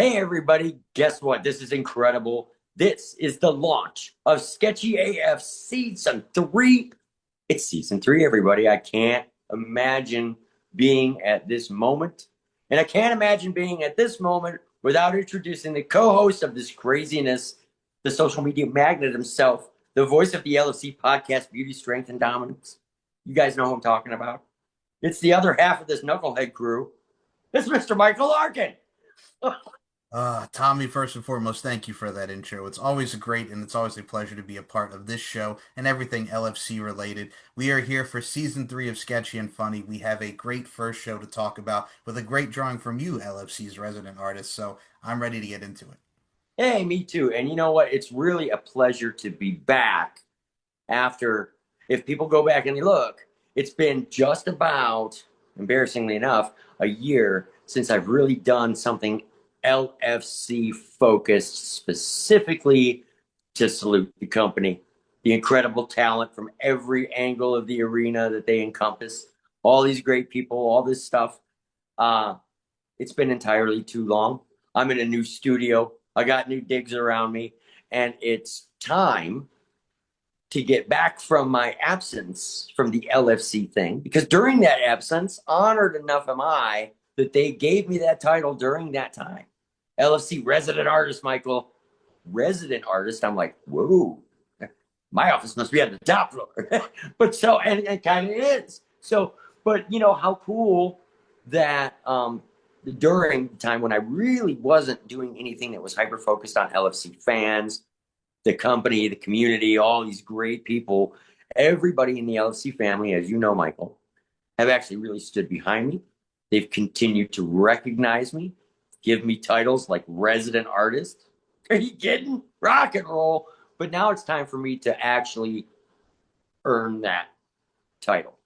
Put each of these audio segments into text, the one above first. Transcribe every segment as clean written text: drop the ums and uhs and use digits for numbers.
Hey, everybody. Guess what? This is incredible. This is the launch of Sketchy AF Season 3. It's Season 3, everybody. I can't imagine being at this moment. And I can't imagine being at this moment without introducing the co-host of this craziness, the social media magnate himself, the voice of the LFC podcast, Beauty, Strength, and Dominance. You guys know who I'm talking about. It's the other half of this knucklehead crew. It's Mr. Michael Larkin. Tommy, first and foremost, thank you for that intro. It's always great and it's always a pleasure to be a part of this show and everything LFC related. We are here for season 3 of Sketchy and Funny. We have a great first show to talk about with a great drawing from you, LFC's resident artist. So I'm ready to get into it. Hey, me too. And you know what? It's really a pleasure to be back after, if people go back and they look, it's been just about, embarrassingly enough, a year since I've really done something LFC focused specifically to salute the company, the incredible talent from every angle of the arena that they encompass, all these great people, all this stuff. Uh, it's been entirely too long. I'm in a new studio. I got new digs around me, and it's time to get back from my absence from the LFC thing, because during that absence, honored enough am I that they gave me that title during that time. LFC resident artist, Michael. Resident artist. I'm like, whoa, my office must be on the top floor. But so, and it kind of is. So, but you know, how cool that during the time when I really wasn't doing anything that was hyper focused on LFC fans, the company, the community, all these great people, everybody in the LFC family, as you know, Michael, have actually really stood behind me. They've continued to recognize me, give me titles like resident artist. Are you kidding? Rock and roll. But now it's time for me to actually earn that title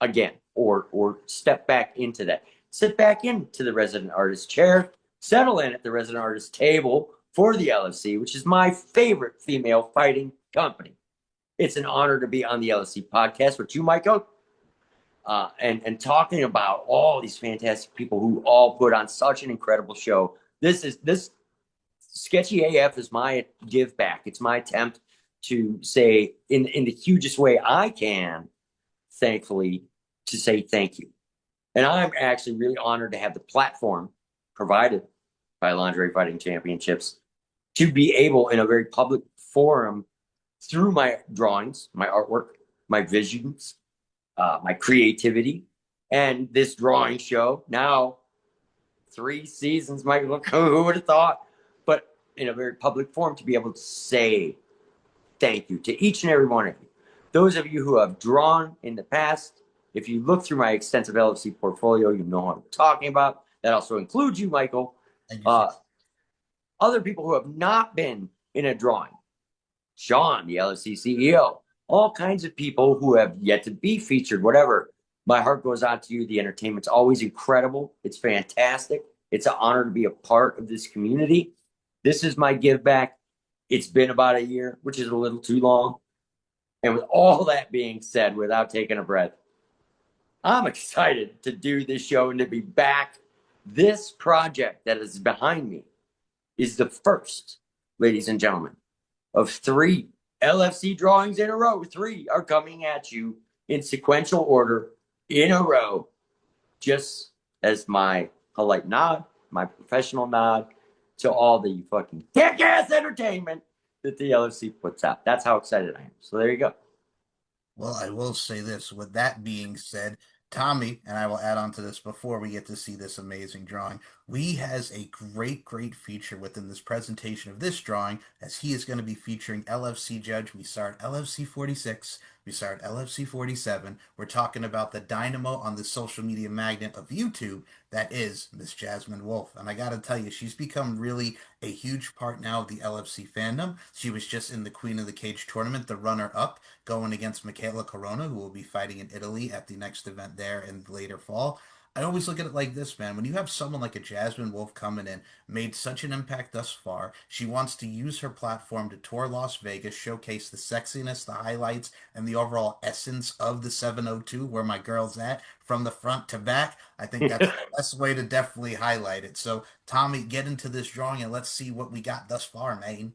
again, or step back into that. Sit back into the resident artist chair, settle in at the resident artist table for the LFC, which is my favorite female fighting company. It's an honor to be on the LFC podcast with you, Michael, and talking about all these fantastic people who all put on such an incredible show. This Sketchy AF is my give back. It's my attempt to say in the hugest way I can, thankfully, to say thank you. And I'm actually really honored to have the platform provided by Lingerie Fighting Championships to be able, in a very public forum, through my drawings, my artwork, my visions, my creativity, and this drawing show. Now, 3 seasons, Michael, who would have thought? But in a very public forum, to be able to say thank you to each and every one of you. Those of you who have drawn in the past, if you look through my extensive LFC portfolio, you know what I'm talking about. That also includes you, Michael. Other people who have not been in a drawing, Sean, the LFC CEO, all kinds of people who have yet to be featured, whatever. My heart goes out to you. The entertainment's always incredible. It's fantastic. It's an honor to be a part of this community. This is my give back. It's been about a year, which is a little too long. And with all that being said, without taking a breath, I'm excited to do this show and to be back. This project that is behind me is the first, ladies and gentlemen, of 3 LFC drawings in a row. 3 are coming at you in sequential order in a row, just as my polite nod, my professional nod to all the fucking kick-ass entertainment that the LFC puts out. That's how excited I am. So there you go. Well, I will say this. With that being said, Tommy, and I will add on to this before we get to see this amazing drawing, we has a great feature within this presentation of this drawing, as he is going to be featuring LFC Judge. We start LFC 46, we start LFC 47. We're talking about the dynamo on the social media magnet of YouTube that is Miss Jasmine Wolf. And I got to tell you, she's become really a huge part now of the LFC fandom. She was just in the Queen of the Cage tournament, the runner-up, going against Michaela Corona, who will be fighting in Italy at the next event there in later fall. I always look at it like this, man. When you have someone like a Jasmine Wolf coming in, made such an impact thus far, she wants to use her platform to tour Las Vegas, showcase the sexiness, the highlights, and the overall essence of the 702, where my girl's at, from the front to back. I think that's the best way to definitely highlight it. So, Tommy, get into this drawing and let's see what we got thus far, man.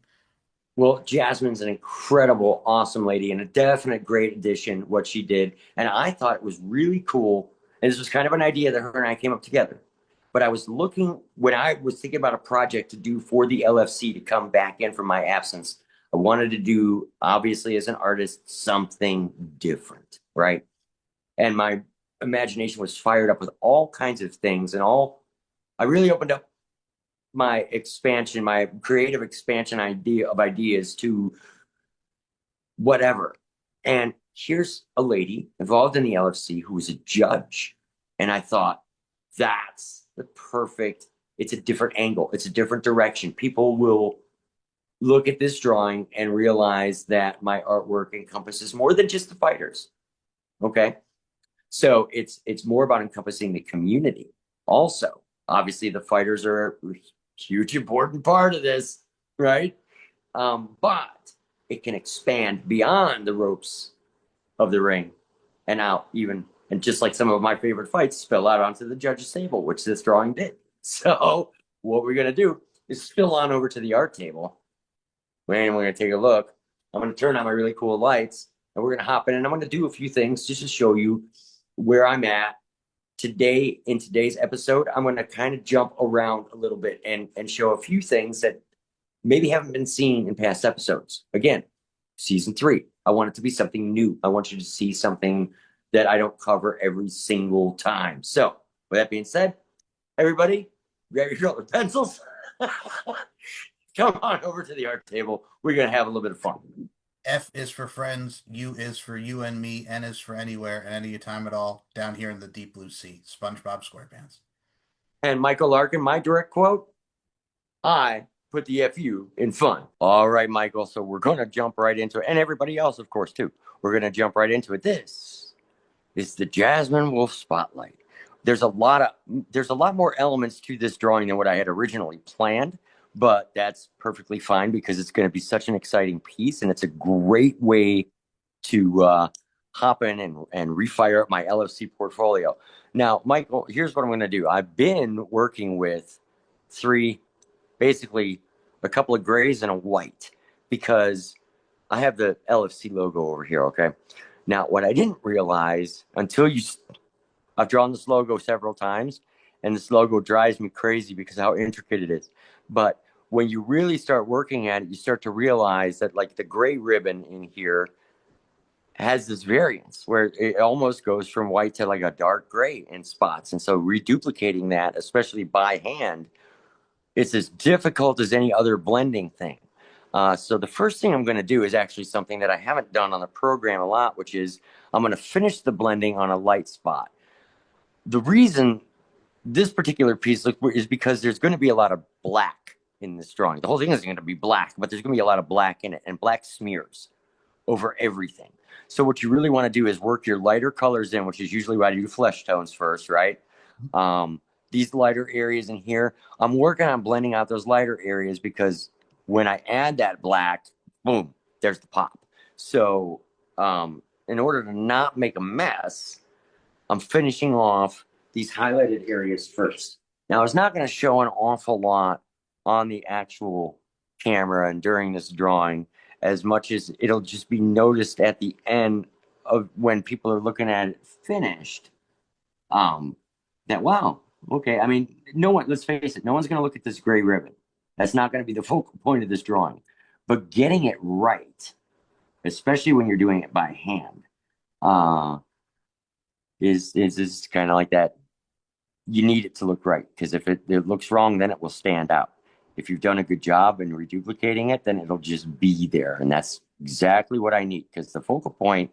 Well, Jasmine's an incredible, awesome lady and a definite great addition, what she did. And I thought it was really cool. And this was kind of an idea that her and I came up together. But I was looking, when I was thinking about a project to do for the LFC to come back in from my absence, I wanted to do, obviously, as an artist, something different, right? And my imagination was fired up with all kinds of things and I really opened up my expansion, my creative expansion ideas to whatever. And here's a lady involved in the LFC who was a judge. And I thought, that's the perfect, it's a different angle, it's a different direction. People will look at this drawing and realize that my artwork encompasses more than just the fighters. Okay. So it's more about encompassing the community. Also, obviously the fighters are a huge important part of this, right? But it can expand beyond the ropes of the ring and out even, and just like some of my favorite fights spill out onto the judges table, which this drawing did. So what we're gonna do is spill on over to the art table, and we're gonna take a look. I'm gonna turn on my really cool lights, and we're gonna hop in, and I'm gonna do a few things just to show you where I'm at today. In today's episode, I'm going to kind of jump around a little bit and show a few things that maybe haven't been seen in past episodes. Again, season 3, I want it to be something new. I want you to see something that I don't cover every single time. So with that being said, everybody, grab your colored pencils. Come on over to the art table. We're going to have a little bit of fun. F is for friends, U is for you and me, N is for anywhere and any time at all, down here in the deep blue sea. SpongeBob SquarePants. And Michael Larkin, my direct quote, I put the FU in fun. All right, Michael. So we're going to jump right into it. And everybody else, of course, too. We're going to jump right into it. This is the Jasmine Wolf Spotlight. There's a lot more elements to this drawing than what I had originally planned, but that's perfectly fine because it's going to be such an exciting piece, and it's a great way to hop in and refire up my LFC portfolio. Now, Michael, here's what I'm going to do. I've been working with three, basically a couple of grays and a white, because I have the LFC logo over here. Okay. Now, what I didn't realize until I've drawn this logo several times, and this logo drives me crazy because of how intricate it is. But when you really start working at it, you start to realize that, like, the gray ribbon in here has this variance where it almost goes from white to like a dark gray in spots. And so reduplicating that, especially by hand, it's as difficult as any other blending thing. So the first thing I'm going to do is actually something that I haven't done on the program a lot, which is I'm going to finish the blending on a light spot. The reason this particular piece is because there's going to be a lot of black in this drawing. The whole thing is going to be black, but there's going to be a lot of black in it, and black smears over everything. So what you really want to do is work your lighter colors in, which is usually why I do flesh tones first, right? These lighter areas in here, I'm working on blending out those lighter areas because when I add that black, boom, there's the pop. So in order to not make a mess, I'm finishing off these highlighted areas first. Now, it's not going to show an awful lot on the actual camera and during this drawing, as much as it'll just be noticed at the end of when people are looking at it finished. That, wow, okay. I mean, no one, let's face it, no one's going to look at this gray ribbon. That's not going to be the focal point of this drawing. But getting it right, especially when you're doing it by hand, uh, is kind of like that. You need it to look right, because if it looks wrong, then it will stand out. If you've done a good job in reduplicating it, then it'll just be there. And that's exactly what I need, because the focal point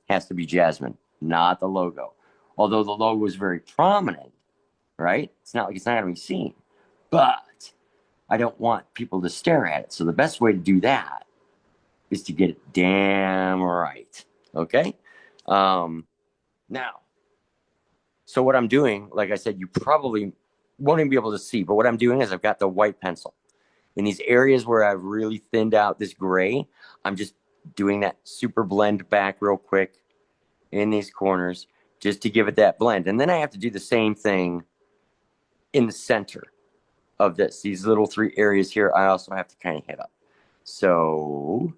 has to be Jasmine, not the logo. Although the logo is very prominent, right? It's not like it's not going to be seen. But I don't want people to stare at it. So the best way to do that is to get it damn right. Okay? Now, So what I'm doing, like I said, you probably won't even be able to see, but what I'm doing is I've got the white pencil in these areas where I've really thinned out this gray. I'm just doing that super blend back real quick in these corners just to give it that blend. And then I have to do the same thing in the center of this. These little three areas here, I also have to kind of hit up. So,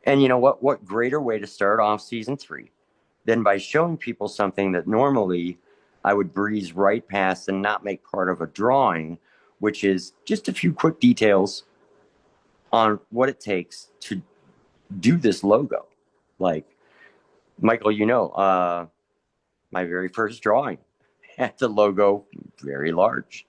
and you know what? What greater way to start off season three than by showing people something that normally I would breeze right past and not make part of a drawing, which is just a few quick details on what it takes to do this logo. Like, Michael, my very first drawing had the logo very large.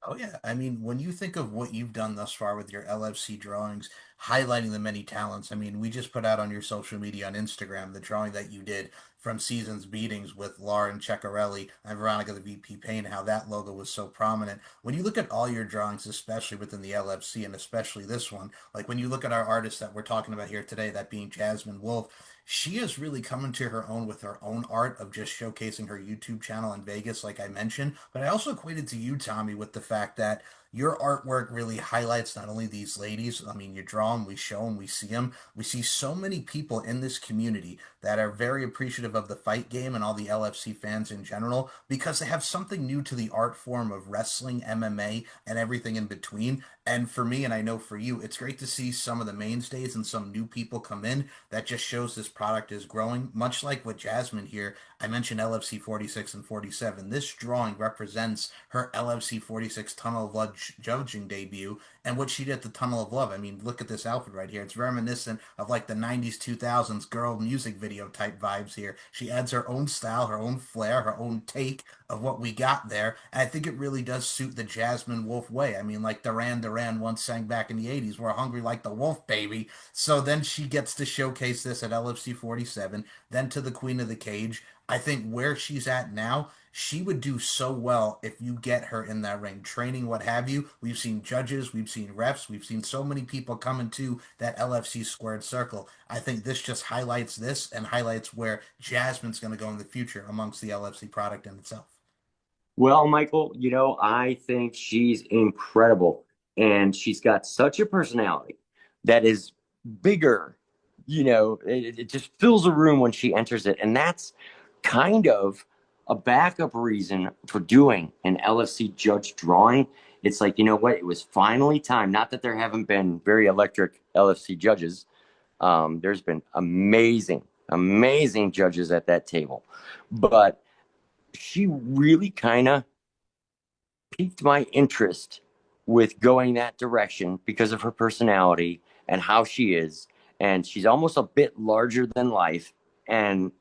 Oh yeah, I mean, when you think of what you've done thus far with your LFC drawings, highlighting the many talents, I mean, we just put out on your social media on Instagram the drawing that you did from Seasons Beatings with Lauren Ceccarelli and Veronica the VP Payne, how that logo was so prominent. When you look at all your drawings, especially within the LFC and especially this one, like when you look at our artist that we're talking about here today, that being Jasmine Wolf, she has really come into her own with her own art of just showcasing her YouTube channel in Vegas, like I mentioned. But I also equated to you, Tommy, with the fact that your artwork really highlights not only these ladies. I mean, you draw them, we show them, we see them. We see so many people in this community that are very appreciative of the fight game and all the LFC fans in general because they have something new to the art form of wrestling, MMA, and everything in between. And for me, and I know for you, it's great to see some of the mainstays and some new people come in that just shows this product is growing. Much like with Jasmine here, I mentioned LFC 46 and 47. This drawing represents her LFC 46 Tunnel of Love judging debut and what she did at the Tunnel of Love. I mean, look at this outfit right here. It's reminiscent of like the 90s, 2000s girl music video type vibes here. She adds her own style, her own flair, her own take of what we got there. And I think it really does suit the Jasmine Wolf way. I mean, like Duran once sang back in the 80s, we're hungry like the wolf, baby. So then she gets to showcase this at LFC 47, then to the Queen of the Cage. I think where she's at now, she would do so well if you get her in that ring, training, what have you. We've seen judges, we've seen refs, we've seen so many people come into that LFC squared circle. I think this just highlights this and highlights where Jasmine's going to go in the future amongst the LFC product in itself. Well, Michael, I think she's incredible. And she's got such a personality that is bigger. It just fills a room when she enters it. And that's kind of a backup reason for doing an LFC judge drawing. It's like, you know what? It was finally time. Not that there haven't been very electric LFC judges. There's been amazing, amazing judges at that table. But she really kind of piqued my interest with going that direction because of her personality and how she is. And she's almost a bit larger than life. And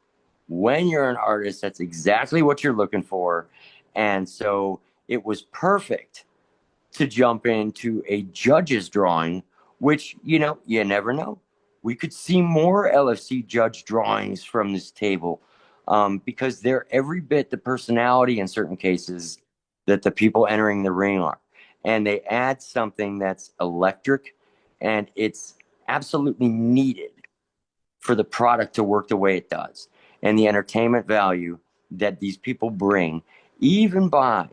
when you're an artist, that's exactly what you're looking for. And so it was perfect to jump into a judge's drawing, which, you never know. We could see more LFC judge drawings from this table because they're every bit the personality in certain cases that the people entering the ring are. And they add something that's electric and it's absolutely needed for the product to work the way it does and the entertainment value that these people bring, even by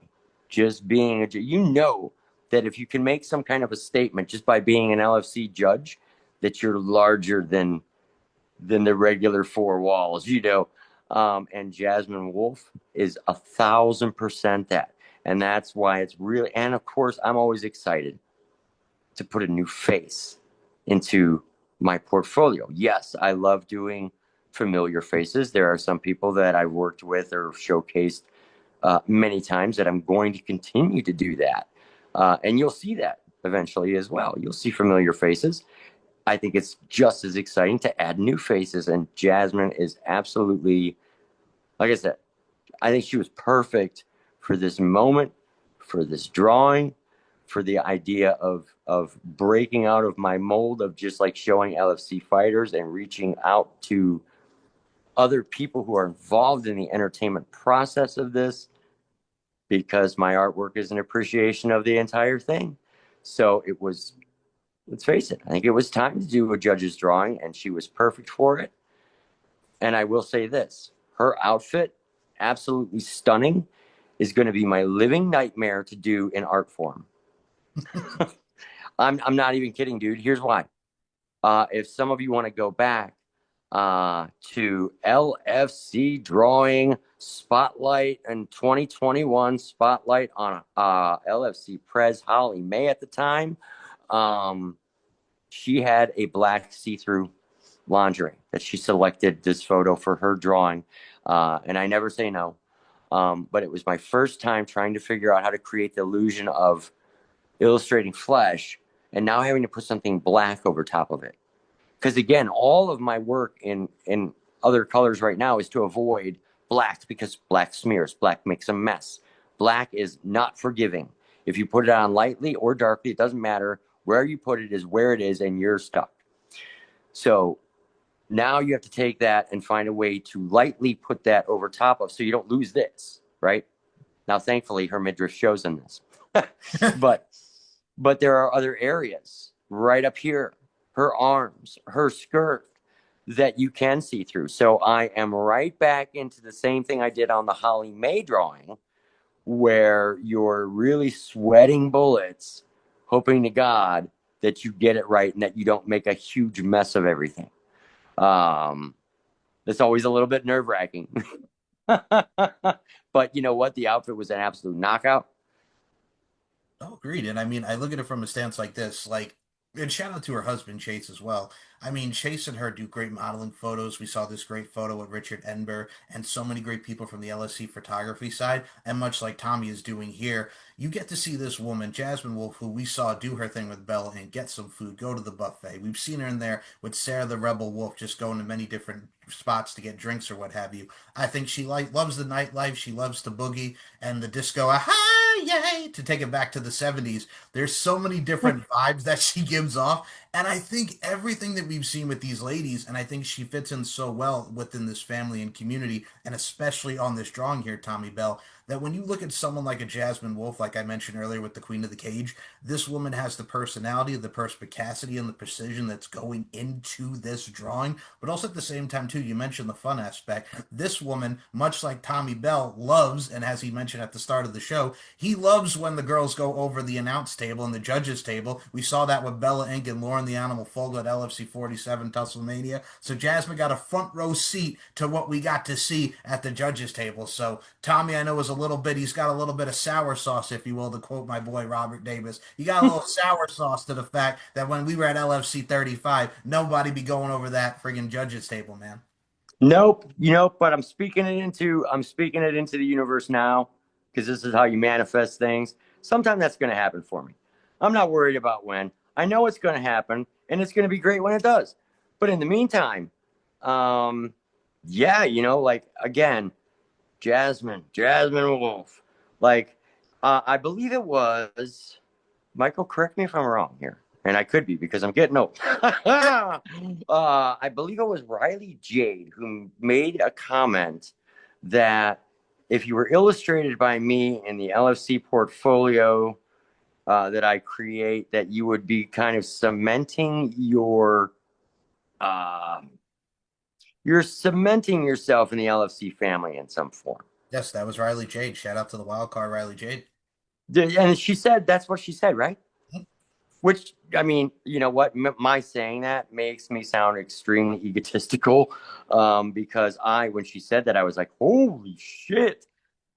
just being that if you can make some kind of a statement just by being an LFC judge, that you're larger than the regular four walls, and Jasmine Wolf is 1,000% that. And that's why it's really, and of course, I'm always excited to put a new face into my portfolio. Yes, I love doing familiar faces. There are some people that I've worked with or showcased many times that I'm going to continue to do that. And you'll see that eventually as well. You'll see familiar faces. I think it's just as exciting to add new faces. And Jasmine is absolutely, like I said, I think she was perfect for this moment, for this drawing, for the idea of breaking out of my mold of just like showing LFC fighters and reaching out to other people who are involved in the entertainment process of this because my artwork is an appreciation of the entire thing. So it was, let's face it, I think it was time to do a judge's drawing and she was perfect for it. And I will say this, her outfit absolutely stunning is going to be my living nightmare to do in art form. I'm not even kidding, dude. Here's why. If some of you want to go back to LFC drawing spotlight in 2021 spotlight on LFC Prez Holly May at the time, um, she had a black see-through lingerie that she selected this photo for her drawing, and I never say no. But it was my first time trying to figure out how to create the illusion of illustrating flesh and now having to put something black over top of it. Because again, all of my work in other colors right now is to avoid black because black smears, black makes a mess. Black is not forgiving. If you put it on lightly or darkly, it doesn't matter. Where you put it is where it is, and you're stuck. So now you have to take that and find a way to lightly put that over top of so you don't lose this, right? Now, thankfully, her midriff shows in this. but but there are other areas right up here, her arms, her skirt that you can see through. So I am right back into the same thing I did on the Holly May drawing, where you're really sweating bullets, hoping to God that you get it right and that you don't make a huge mess of everything. Um, it's always a little bit nerve wracking. But you know what? The outfit was an absolute knockout. Oh, agreed. And I mean, I look at it from a stance like this, like, and shout out to her husband, Chase, as well. I mean, Chase and her do great modeling photos. We saw this great photo with Richard Enber and so many great people from the LSC photography side. And much like Tommy is doing here, you get to see this woman, Jasmine Wolf, who we saw do her thing with Bella and get some food, go to the buffet. We've seen her in there with Sarah the Rebel Wolf, just going to many different spots to get drinks or what have you. I think she loves the nightlife. She loves the boogie and the disco. Aha! Yay! To take it back to the 70s. There's so many different vibes that she gives off. And I think everything that we've seen with these ladies, and I think she fits in so well within this family and community, and especially on this drawing here, Tommy Bell, that when you look at someone like a Jasmine Wolf, like I mentioned earlier with the Queen of the Cage, this woman has the personality, the perspicacity, and the precision that's going into this drawing. But also at the same time, too, you mentioned the fun aspect. This woman, much like Tommy Bell, loves, and as he mentioned at the start of the show, he loves when the girls go over the announce table and the judges table. We saw that with Bella Inc. and Lauren the Animal Fogel at LFC 47 Tusslemania. So Jasmine got a front row seat to what we got to see at the judges table. So Tommy, I know, is a little bit, he's got a little bit of sour sauce, if you will, to quote my boy Robert Davis. You got a little sour sauce to the fact that when we were at LFC 35, nobody be going over that friggin' judges table, man. Nope, but I'm speaking it into the universe now because this is how you manifest things. Sometime that's going to happen for me. I'm not worried about when. I know it's going to happen, and it's going to be great when it does. But in the meantime, um, yeah, like again, Jasmine Wolf, like I believe it was Michael. Correct me if I'm wrong here, and I could be because I'm getting old. I believe it was Riley Jade who made a comment that if you were illustrated by me in the LFC portfolio that I create, that you would be kind of cementing uh, you're cementing yourself in the LFC family in some form. Yes, that was Riley Jade. Shout out to the wild card, Riley Jade. And she said that's what she said, right? Which, I mean, you know what? My saying that makes me sound extremely egotistical, because when she said that, I was like, holy shit.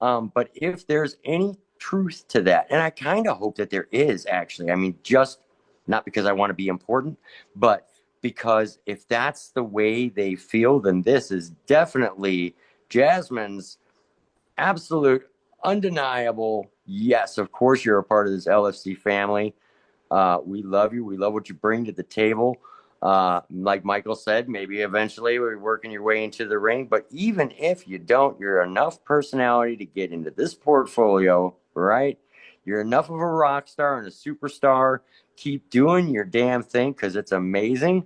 But if there's any truth to that, and I kind of hope that there is actually, I mean, just not because I want to be important, but because if that's the way they feel, then this is definitely Jasmine's absolute, undeniable. Yes, of course, you're a part of this LFC family. We love you. We love what you bring to the table. Like Michael said, maybe eventually we're working your way into the ring. But even if you don't, you're enough personality to get into this portfolio, right? You're enough of a rock star and a superstar. Keep doing your damn thing because it's amazing.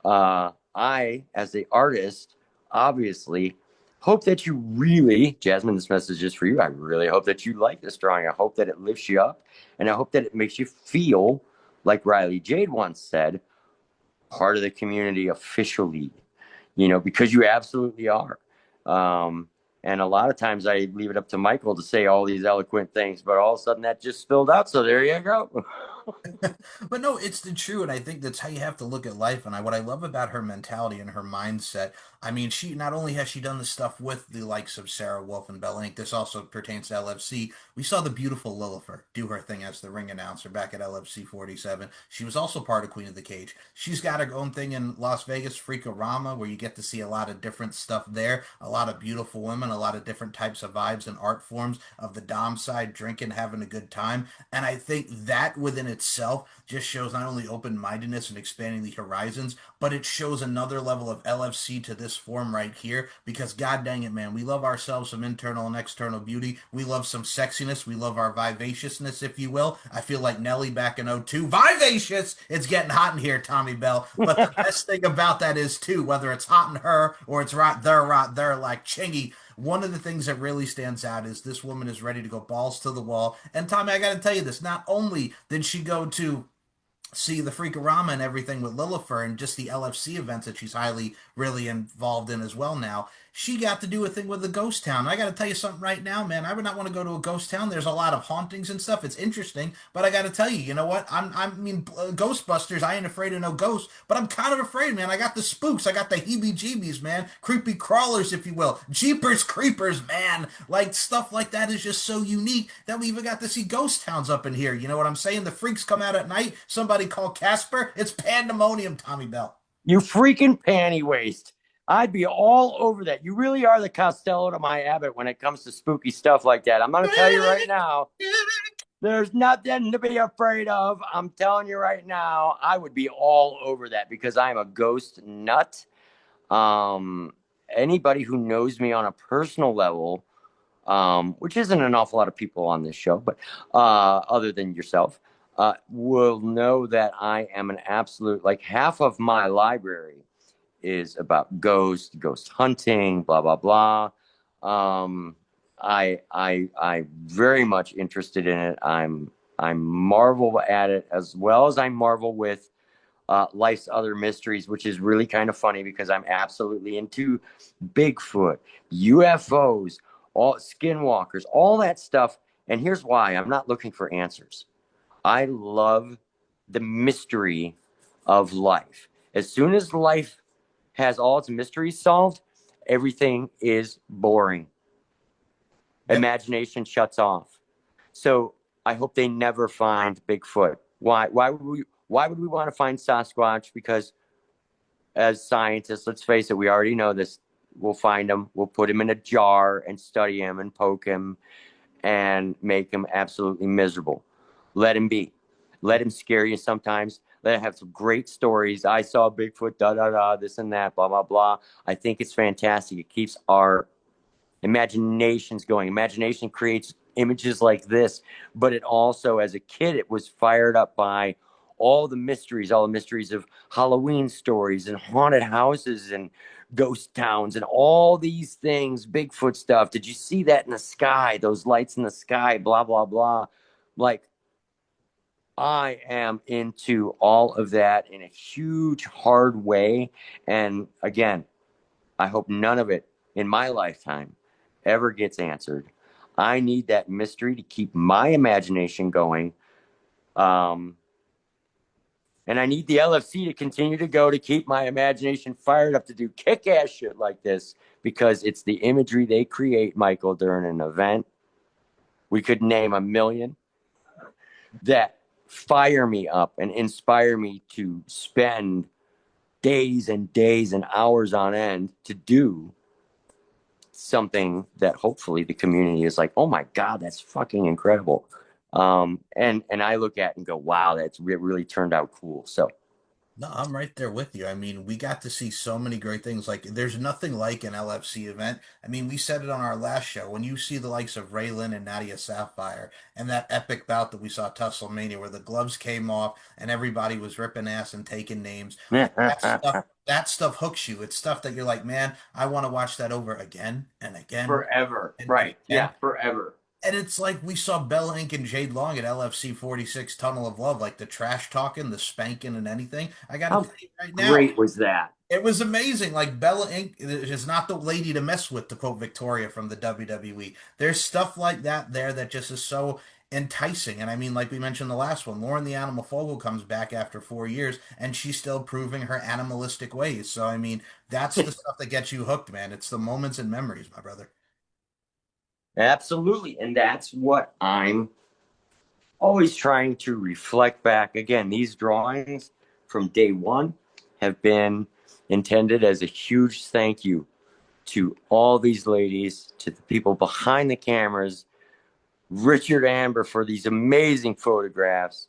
As the artist, obviously hope that you really, Jasmine, this message is for you. I really hope that you like this drawing. I hope that it lifts you up, and I hope that it makes you feel like Riley Jade once said, part of the community officially, because you absolutely are. Um, And a lot of times I leave it up to Michael to say all these eloquent things, but all of a sudden that just spilled out. So there you go. But no, it's the true, and I think that's how you have to look at life. And what I love about her mentality and her mindset, I mean, she not only has she done this stuff with the likes of Sarah Wolf and Bella Inc. This also pertains to LFC. We saw the beautiful Lillifer do her thing as the ring announcer back at LFC 47. She was also part of Queen of the Cage. She's got her own thing in Las Vegas, Freakorama, where you get to see a lot of different stuff there, a lot of beautiful women, a lot of different types of vibes and art forms of the Dom side, drinking, having a good time. And I think that within itself just shows not only open mindedness and expanding the horizons, but it shows another level of LFC to this form right here. Because god dang it, man, we love ourselves some internal and external beauty. We love some sexiness. We love our vivaciousness, if you will. I feel like Nelly back in '02. Vivacious! It's getting hot in here, Tommy Bell. But the best thing about that is, too, whether it's hot in her or it's right there, like Chingy, one of the things that really stands out is this woman is ready to go balls to the wall. And Tommy, I got to tell you this: not only did she go to see the Freakorama and everything with Lillifer and just the LFC events that she's highly really involved in as well now. She got to do a thing with the ghost town. I got to tell you something right now, man. I would not want to go to a ghost town. There's a lot of hauntings and stuff. It's interesting, but I got to tell you, you know what? I mean, Ghostbusters. I ain't afraid of no ghosts, but I'm kind of afraid, man. I got the spooks. I got the heebie-jeebies, man. Creepy crawlers, if you will. Jeepers creepers, man. Like stuff like that is just so unique that we even got to see ghost towns up in here. You know what I'm saying? The freaks come out at night. Somebody call Casper. It's pandemonium, Tommy Bell. You freaking panty waste. I'd be all over that. You really are the Costello to my Abbott when it comes to spooky stuff like that. I'm going to tell you right now, there's nothing to be afraid of. I'm telling you right now, I would be all over that because I'm a ghost nut. Um, Anybody who knows me on a personal level, which isn't an awful lot of people on this show, but other than yourself, will know that I am an absolute, like half of my library is about ghost hunting, blah blah blah. Um, I very much interested in it. I'm marvel at it as well as I marvel with life's other mysteries, which is really kind of funny because I'm absolutely into Bigfoot, UFOs, all skinwalkers, all that stuff. And here's why: I'm not looking for answers. I love the mystery of life. As soon as life has all its mysteries solved, everything is boring. Yep. Imagination shuts off. So I hope they never find Bigfoot. Why? Why would we want to find Sasquatch? Because as scientists, let's face it, we already know this. We'll find him. We'll put him in a jar and study him and poke him and make him absolutely miserable. Let him be. Let him scare you sometimes. Let him have some great stories. I saw Bigfoot, da da da, this and that, blah blah blah. I think it's fantastic. It keeps our imaginations going. Imagination creates images like this, but it also, as a kid, it was fired up by all the mysteries of Halloween stories and haunted houses and ghost towns and all these things, Bigfoot stuff. Did you see that in the sky? Those lights in the sky, blah, blah, blah. Like, I am into all of that in a huge, hard way. And again, I hope none of it in my lifetime ever gets answered. I need that mystery to keep my imagination going. Um, and I need the LFC to continue to go to keep my imagination fired up to do kick ass shit like this because it's the imagery they create, Michael, during an event. We could name a million that fire me up and inspire me to spend days and days and hours on end to do something that hopefully the community is like, oh my God, that's fucking incredible. And I look at it and go, wow, that's really turned out cool. So No, I'm right there with you. I mean, we got to see so many great things. Like, there's nothing like an LFC event. I mean, we said it on our last show. When you see the likes of Raylan and Nadia Sapphire and that epic bout that we saw at Tusslemania, where the gloves came off and everybody was ripping ass and taking names, like that stuff hooks you. It's stuff that you're like, man, I want to watch that over again and again forever. and Right. Yeah, again. forever. And it's like we saw Bella Inc. and Jade Long at LFC 46 Tunnel of Love, like the trash talking, the spanking, and anything. I got to How tell you right now, great was that? It was amazing. Like Bella Inc. is not the lady to mess with, to quote Victoria from the WWE. There's stuff like that there that just is so enticing. And I mean, like we mentioned the last one, Lauren the Animal Fogel comes back after 4 years, and she's still proving her animalistic ways. So I mean, that's the stuff that gets you hooked, man. It's the moments and memories, my brother. Absolutely. And that's what I'm always trying to reflect back. Again, these drawings from day one have been intended as a huge thank you to all these ladies, to the people behind the cameras, Richard Amber for these amazing photographs,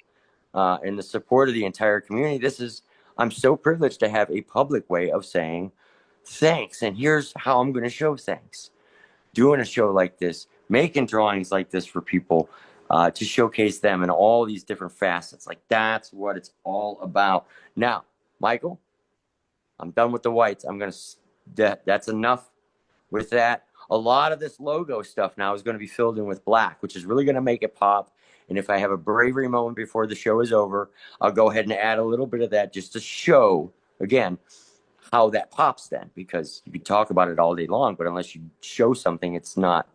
and the support of the entire community. I'm so privileged to have a public way of saying thanks. And here's how I'm going to show thanks. Doing a show like this, making drawings like this for people, to showcase them in all these different facets. Like, that's what it's all about. Now, Michael, I'm done with the whites. That's enough with that. A lot of this logo stuff now is going to be filled in with black, which is really going to make it pop. And if I have a bravery moment before the show is over, I'll go ahead and add a little bit of that just to show, again, how that pops then, because you can talk about it all day long, but unless you show something, it's not.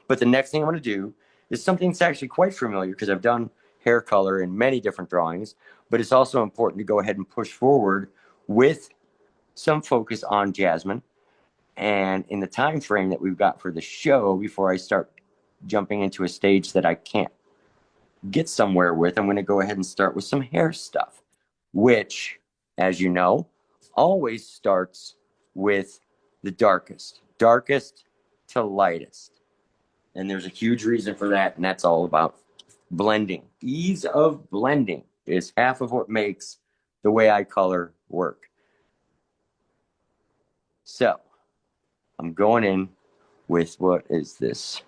But the next thing I'm going to do is something that's actually quite familiar because I've done hair color in many different drawings, but it's also important to go ahead and push forward with some focus on Jasmine. And in the time frame that we've got for the show, before I start jumping into a stage that I can't get somewhere with, I'm going to go ahead and start with some hair stuff, which, as you know, always starts with the darkest to lightest. And there's a huge reason for that, and that's all about blending. Ease of blending is half of what makes the way I color work. So I'm going in with, what is this?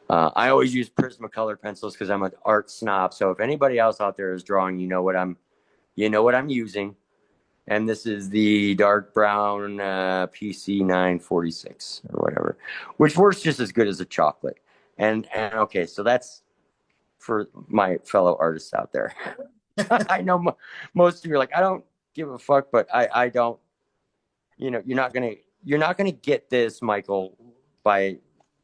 I always use Prismacolor pencils because I'm an art snob. So if anybody else out there is drawing, you know what I'm using. And this is the dark brown PC 946 or whatever, which works just as good as a chocolate. And okay, so that's for my fellow artists out there. I know most of you are like, I don't give a fuck, but I don't. You're not gonna get this, Michael, by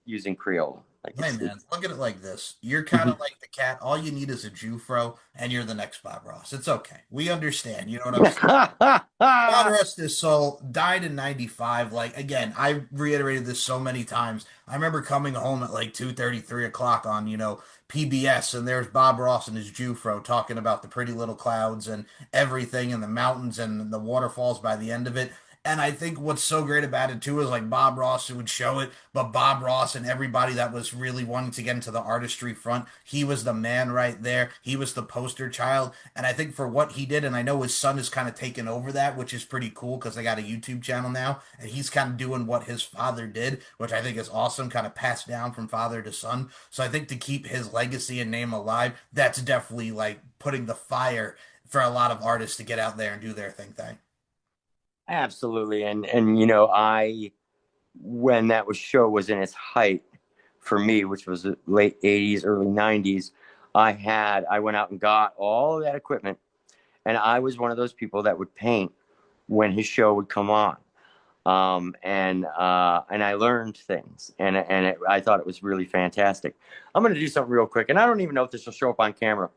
using Creole. Like Hey it's man, look at it like this. You're kind of like the cat. All you need is a Jufro, and you're the next Bob Ross. It's okay. We understand. You know what I'm saying? God rest his soul, died in 95. Like, again, I reiterated this so many times. I remember coming home at like 2:30, 3 o'clock on, PBS, and there's Bob Ross and his Jufro talking about the pretty little clouds and everything and the mountains and the waterfalls by the end of it. And I think what's so great about it too is like Bob Ross who would show it, but Bob Ross and everybody that was really wanting to get into the artistry front, he was the man right there. He was the poster child. And I think for what he did, and I know his son has kind of taken over that, which is pretty cool because they got a YouTube channel now, and he's kind of doing what his father did, which I think is awesome, kind of passed down from father to son. So I think to keep his legacy and name alive, that's definitely like putting the fire for a lot of artists to get out there and do their thing. Absolutely. And I when show was in its height for me, which was the late 80s, early 90s, I went out and got all of that equipment, and I was one of those people that would paint when his show would come on. And I learned things, and I thought it was really fantastic. I'm going to do something real quick, and I don't even know if this will show up on camera,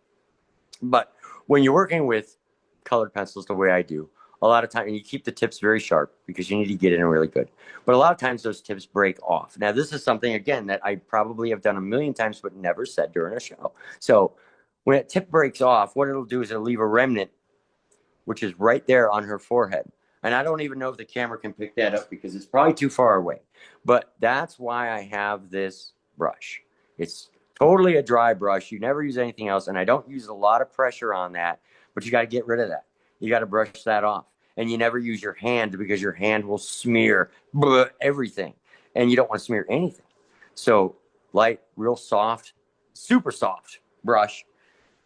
but when you're working with colored pencils the way I do, a lot of time, and you keep the tips very sharp because you need to get in really good. But a lot of times those tips break off. Now, this is something, again, that I probably have done a million times, but never said during a show. So when a tip breaks off, what it'll do is it'll leave a remnant, which is right there on her forehead. And I don't even know if the camera can pick that up because it's probably too far away. But that's why I have this brush. It's totally a dry brush. You never use anything else. And I don't use a lot of pressure on that, but you got to get rid of that. You got to brush that off. And you never use your hand because your hand will smear everything. And you don't want to smear anything. So light, real soft, super soft brush.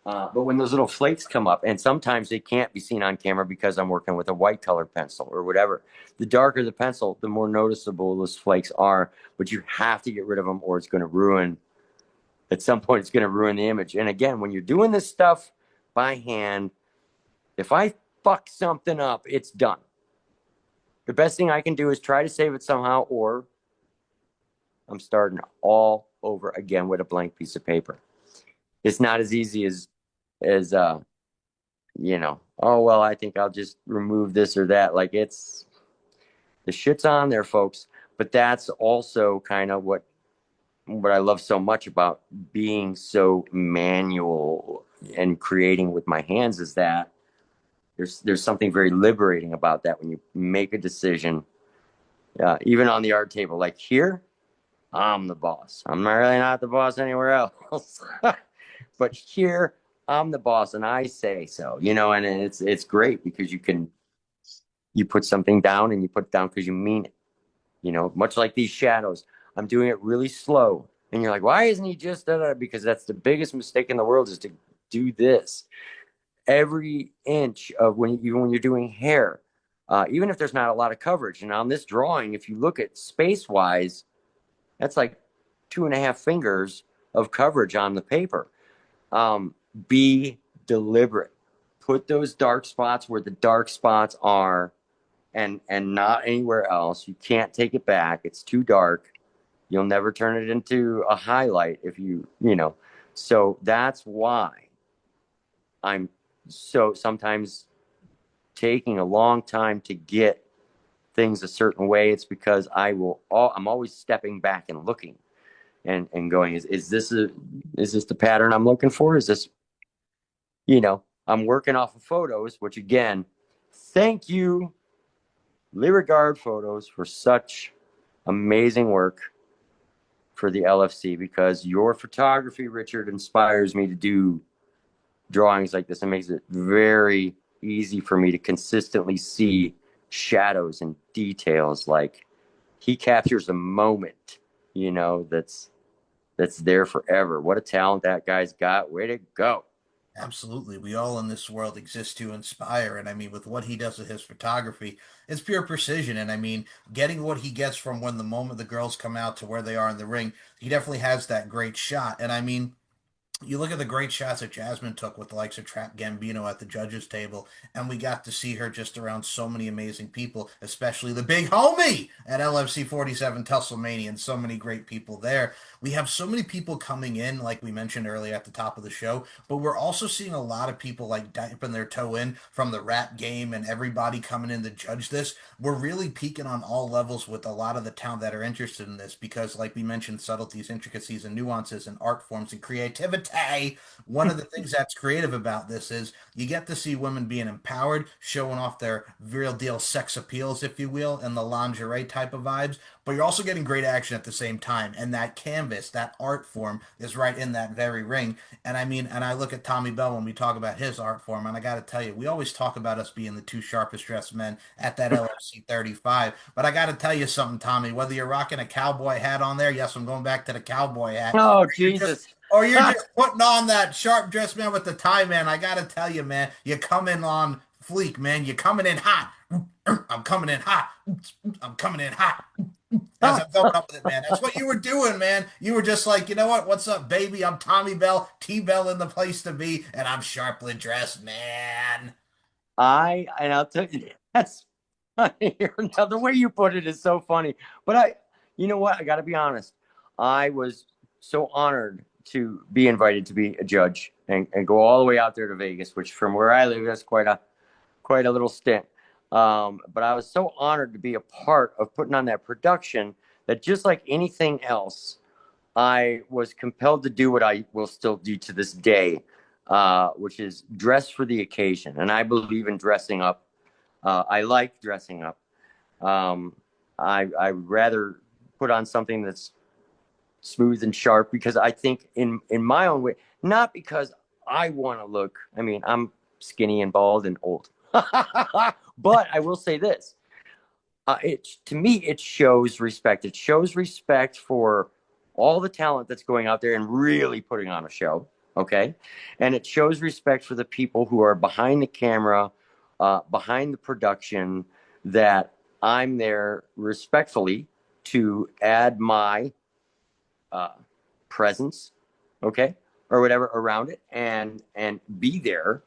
But when those little flakes come up, and sometimes they can't be seen on camera because I'm working with a white colored pencil or whatever, the darker the pencil, the more noticeable those flakes are. But you have to get rid of them or it's going to ruin, at some point, it's going to ruin the image. And again, when you're doing this stuff by hand, if I fuck something up, it's done. The best thing I can do is try to save it somehow, or I'm starting all over again with a blank piece of paper. It's not as easy as oh well, I think I'll just remove this or that. Like it's the shit's on there, folks. But that's also kind of what I love so much about being so manual and creating with my hands is that there's something very liberating about that when you make a decision, even on the art table. Like here, I'm the boss. I'm really not the boss anywhere else, but here I'm the boss, and I say so. And it's great because you put something down and you put it down because you mean it. Much like these shadows, I'm doing it really slow, and you're like, why isn't he just that? Because that's the biggest mistake in the world is to do this every inch of even when you're doing hair, even if there's not a lot of coverage. And on this drawing, if you look at space wise, that's like 2.5 fingers of coverage on the paper. Be deliberate. Put those dark spots where the dark spots are, and not anywhere else. You can't take it back. It's too dark. You'll never turn it into a highlight if you. So that's why I'm so sometimes taking a long time to get things a certain way. It's because I'm always stepping back and looking and going, is this the pattern I'm looking for? Is this, I'm working off of photos, which again, thank you, Lirigard Photos, for such amazing work for the LFC, because your photography, Richard, inspires me to do drawings like this. It makes it very easy for me to consistently see shadows and details. Like he captures a moment, that's there forever. What a talent that guy's got. Way to go. Absolutely. We all in this world exist to inspire. And I mean, with what he does with his photography, it's pure precision. And I mean, getting what he gets from when the moment the girls come out to where they are in the ring, he definitely has that great shot. And I mean, you look at the great shots that Jasmine took with the likes of Trap Gambino at the judges' table, and we got to see her just around so many amazing people, especially the big homie at LFC 47 Tusslemania, and so many great people there. We have so many people coming in, like we mentioned earlier at the top of the show, but we're also seeing a lot of people like dipping their toe in from the rap game and everybody coming in to judge this. We're really peaking on all levels with a lot of the talent that are interested in this because, like we mentioned, subtleties, intricacies, and nuances, and art forms and creativity. One of the things that's creative about this is you get to see women being empowered, showing off their real deal sex appeals, if you will, and the lingerie type of vibes. But you're also getting great action at the same time. And that canvas, that art form, is right in that very ring. And I mean, and I look at Tommy Bell when we talk about his art form, and I got to tell you, we always talk about us being the two sharpest dressed men at that LFC 35. But I got to tell you something, Tommy, whether you're rocking a cowboy hat on there, yes, I'm going back to the cowboy hat, Oh, you're just Jesus. or you're just putting on that sharp dressed man with the tie, man. I gotta tell you, man, you're coming on fleek, man. You're coming in hot. I'm coming in hot. I'm coming in hot. As I'm coming up with it, man. That's what you were doing, man. You were just like, you know what? What's up, baby? I'm Tommy Bell, T Bell in the place to be, and I'm sharply dressed, man. And I'll tell you, that's funny. Now, the way you put it is so funny. But you know what? I got to be honest. I was so honored to be invited to be a judge and go all the way out there to Vegas, which from where I live, that's quite a little stint. But I was so honored to be a part of putting on that production that just like anything else, I was compelled to do what I will still do to this day, which is dress for the occasion. And I believe in dressing up. I like dressing up. Um, I rather put on something that's smooth and sharp because I think in my own way, not because I want to look. I mean, I'm skinny and bald and old, but I will say this: to me, it shows respect. It shows respect for all the talent that's going out there and really putting on a show. Okay. And it shows respect for the people who are behind the camera, behind the production, that I'm there respectfully to add my uh, presence, okay, or whatever around it, and be there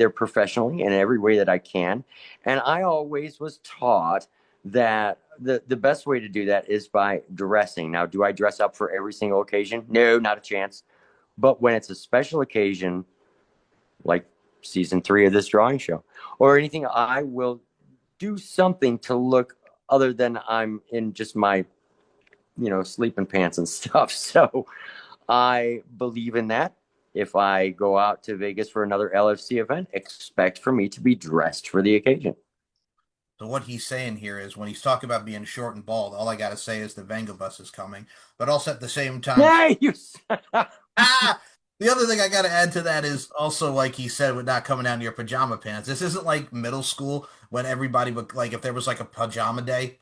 professionally in every way that I can. And I always was taught that the best way to do that is by dressing. Now, do I dress up for every single occasion? No, not a chance. But when it's a special occasion, like season 3 of this drawing show or anything, I will do something to look other than I'm in just my, sleeping pants and stuff. So I believe in that. If I go out to Vegas for another LFC event, expect for me to be dressed for the occasion. So what he's saying here is when he's talking about being short and bald, all I got to say is the Venga bus is coming. But also at the same time, Hey, you. ah, the other thing I got to add to that is also like he said with not coming down to your pajama pants. This isn't like middle school when everybody would like if there was like a pajama day,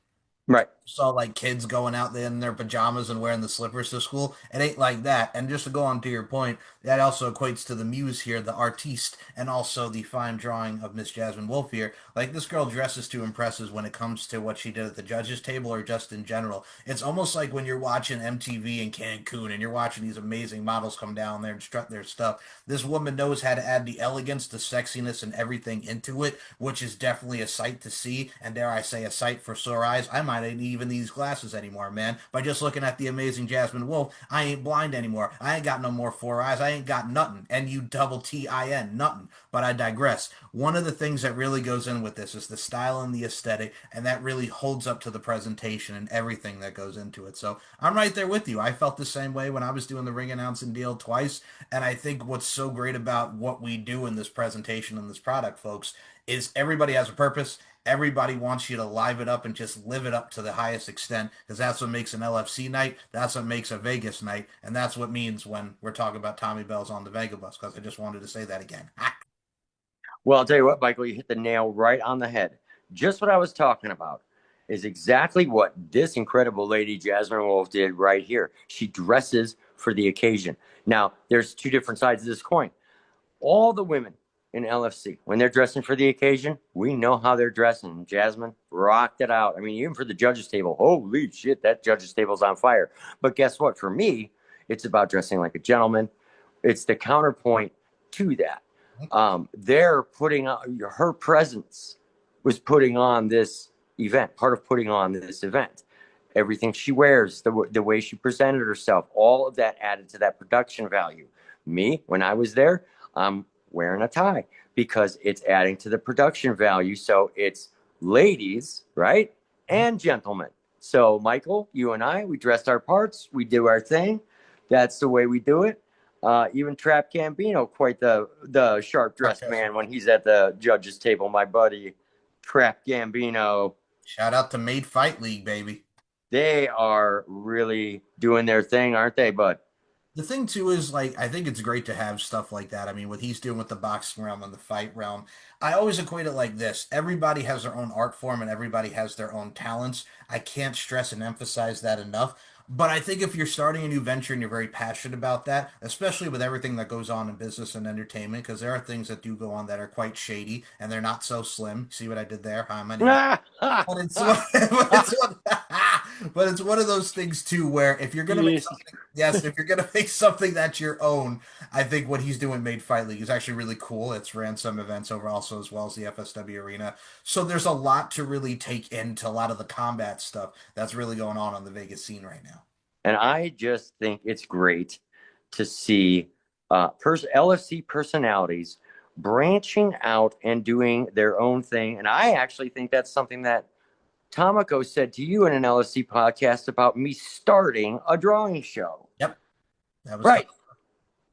Right. saw like kids going out there in their pajamas and wearing the slippers to school. It ain't like that. And just to go on to your point, that also equates to the muse here, the artiste, and also the fine drawing of Miss Jasmine Wolf here. Like this girl dresses to impress us when it comes to what she did at the judges table or just in general. It's almost like when you're watching MTV in Cancun and you're watching these amazing models come down there and strut their stuff. This woman knows how to add the elegance, the sexiness, and everything into it, which is definitely a sight to see. And dare I say, a sight for sore eyes. I might not even these glasses anymore, man. By just looking at the amazing Jasmine Wolf, I ain't blind anymore. I ain't got no more four eyes. I ain't got nothing. NUTTIN, nothing. But I digress. One of the things that really goes in with this is the style and the aesthetic, and that really holds up to the presentation and everything that goes into it. So I'm right there with you. I felt the same way when I was doing the ring announcing deal twice. And I think what's so great about what we do in this presentation and this product, folks, is everybody has a purpose. Everybody wants you to live it up and just live it up to the highest extent because that's what makes an LFC night. That's what makes a Vegas night. And that's what means when we're talking about Tommy Bell's on the Vega bus because I just wanted to say that again. Well, I'll tell you what, Michael, you hit the nail right on the head. Just what I was talking about is exactly what this incredible lady, Jasmine Wolf, did right here. She dresses for the occasion. Now, there's two different sides of this coin. All the women in LFC, when they're dressing for the occasion, we know how they're dressing. Jasmine rocked it out. I mean, even for the judges table, holy shit, that judges table's on fire. But guess what? For me, it's about dressing like a gentleman. It's the counterpoint to that. They're putting on her presence was putting on this event, part of putting on this event. Everything she wears, the way she presented herself, all of that added to that production value. Me, when I was there, I'm wearing a tie because it's adding to the production value. So it's ladies, right? And gentlemen. So Michael, you and I, we dressed our parts, we do our thing. That's the way we do it. Even Trap Gambino, quite the sharp dressed man when he's at the judges table. My buddy Trap Gambino. Shout out to Made Fight League, baby. They are really doing their thing, aren't they, bud? The thing too is like I think it's great to have stuff like that. I mean, what he's doing with the boxing realm and the fight realm, I always equate it like this. Everybody has their own art form and everybody has their own talents. I can't stress and emphasize that enough. But I think if you're starting a new venture and you're very passionate about that, especially with everything that goes on in business and entertainment, because there are things that do go on that are quite shady and they're not so slim. See what I did there? Hi, my name. But it's but it's one, but it's one of those things too where if you're gonna make Yes. something, yes, if you're gonna make something that's your own, I think what he's doing Made Fight League is actually really cool. It's ran some events over also as well as the FSW arena. So there's a lot to really take into a lot of the combat stuff that's really going on the Vegas scene right now. And I just think it's great to see LFC personalities branching out and doing their own thing. And I actually think that's something that Tomiko said to you in an LFC podcast about me starting a drawing show. Yep. That was Right.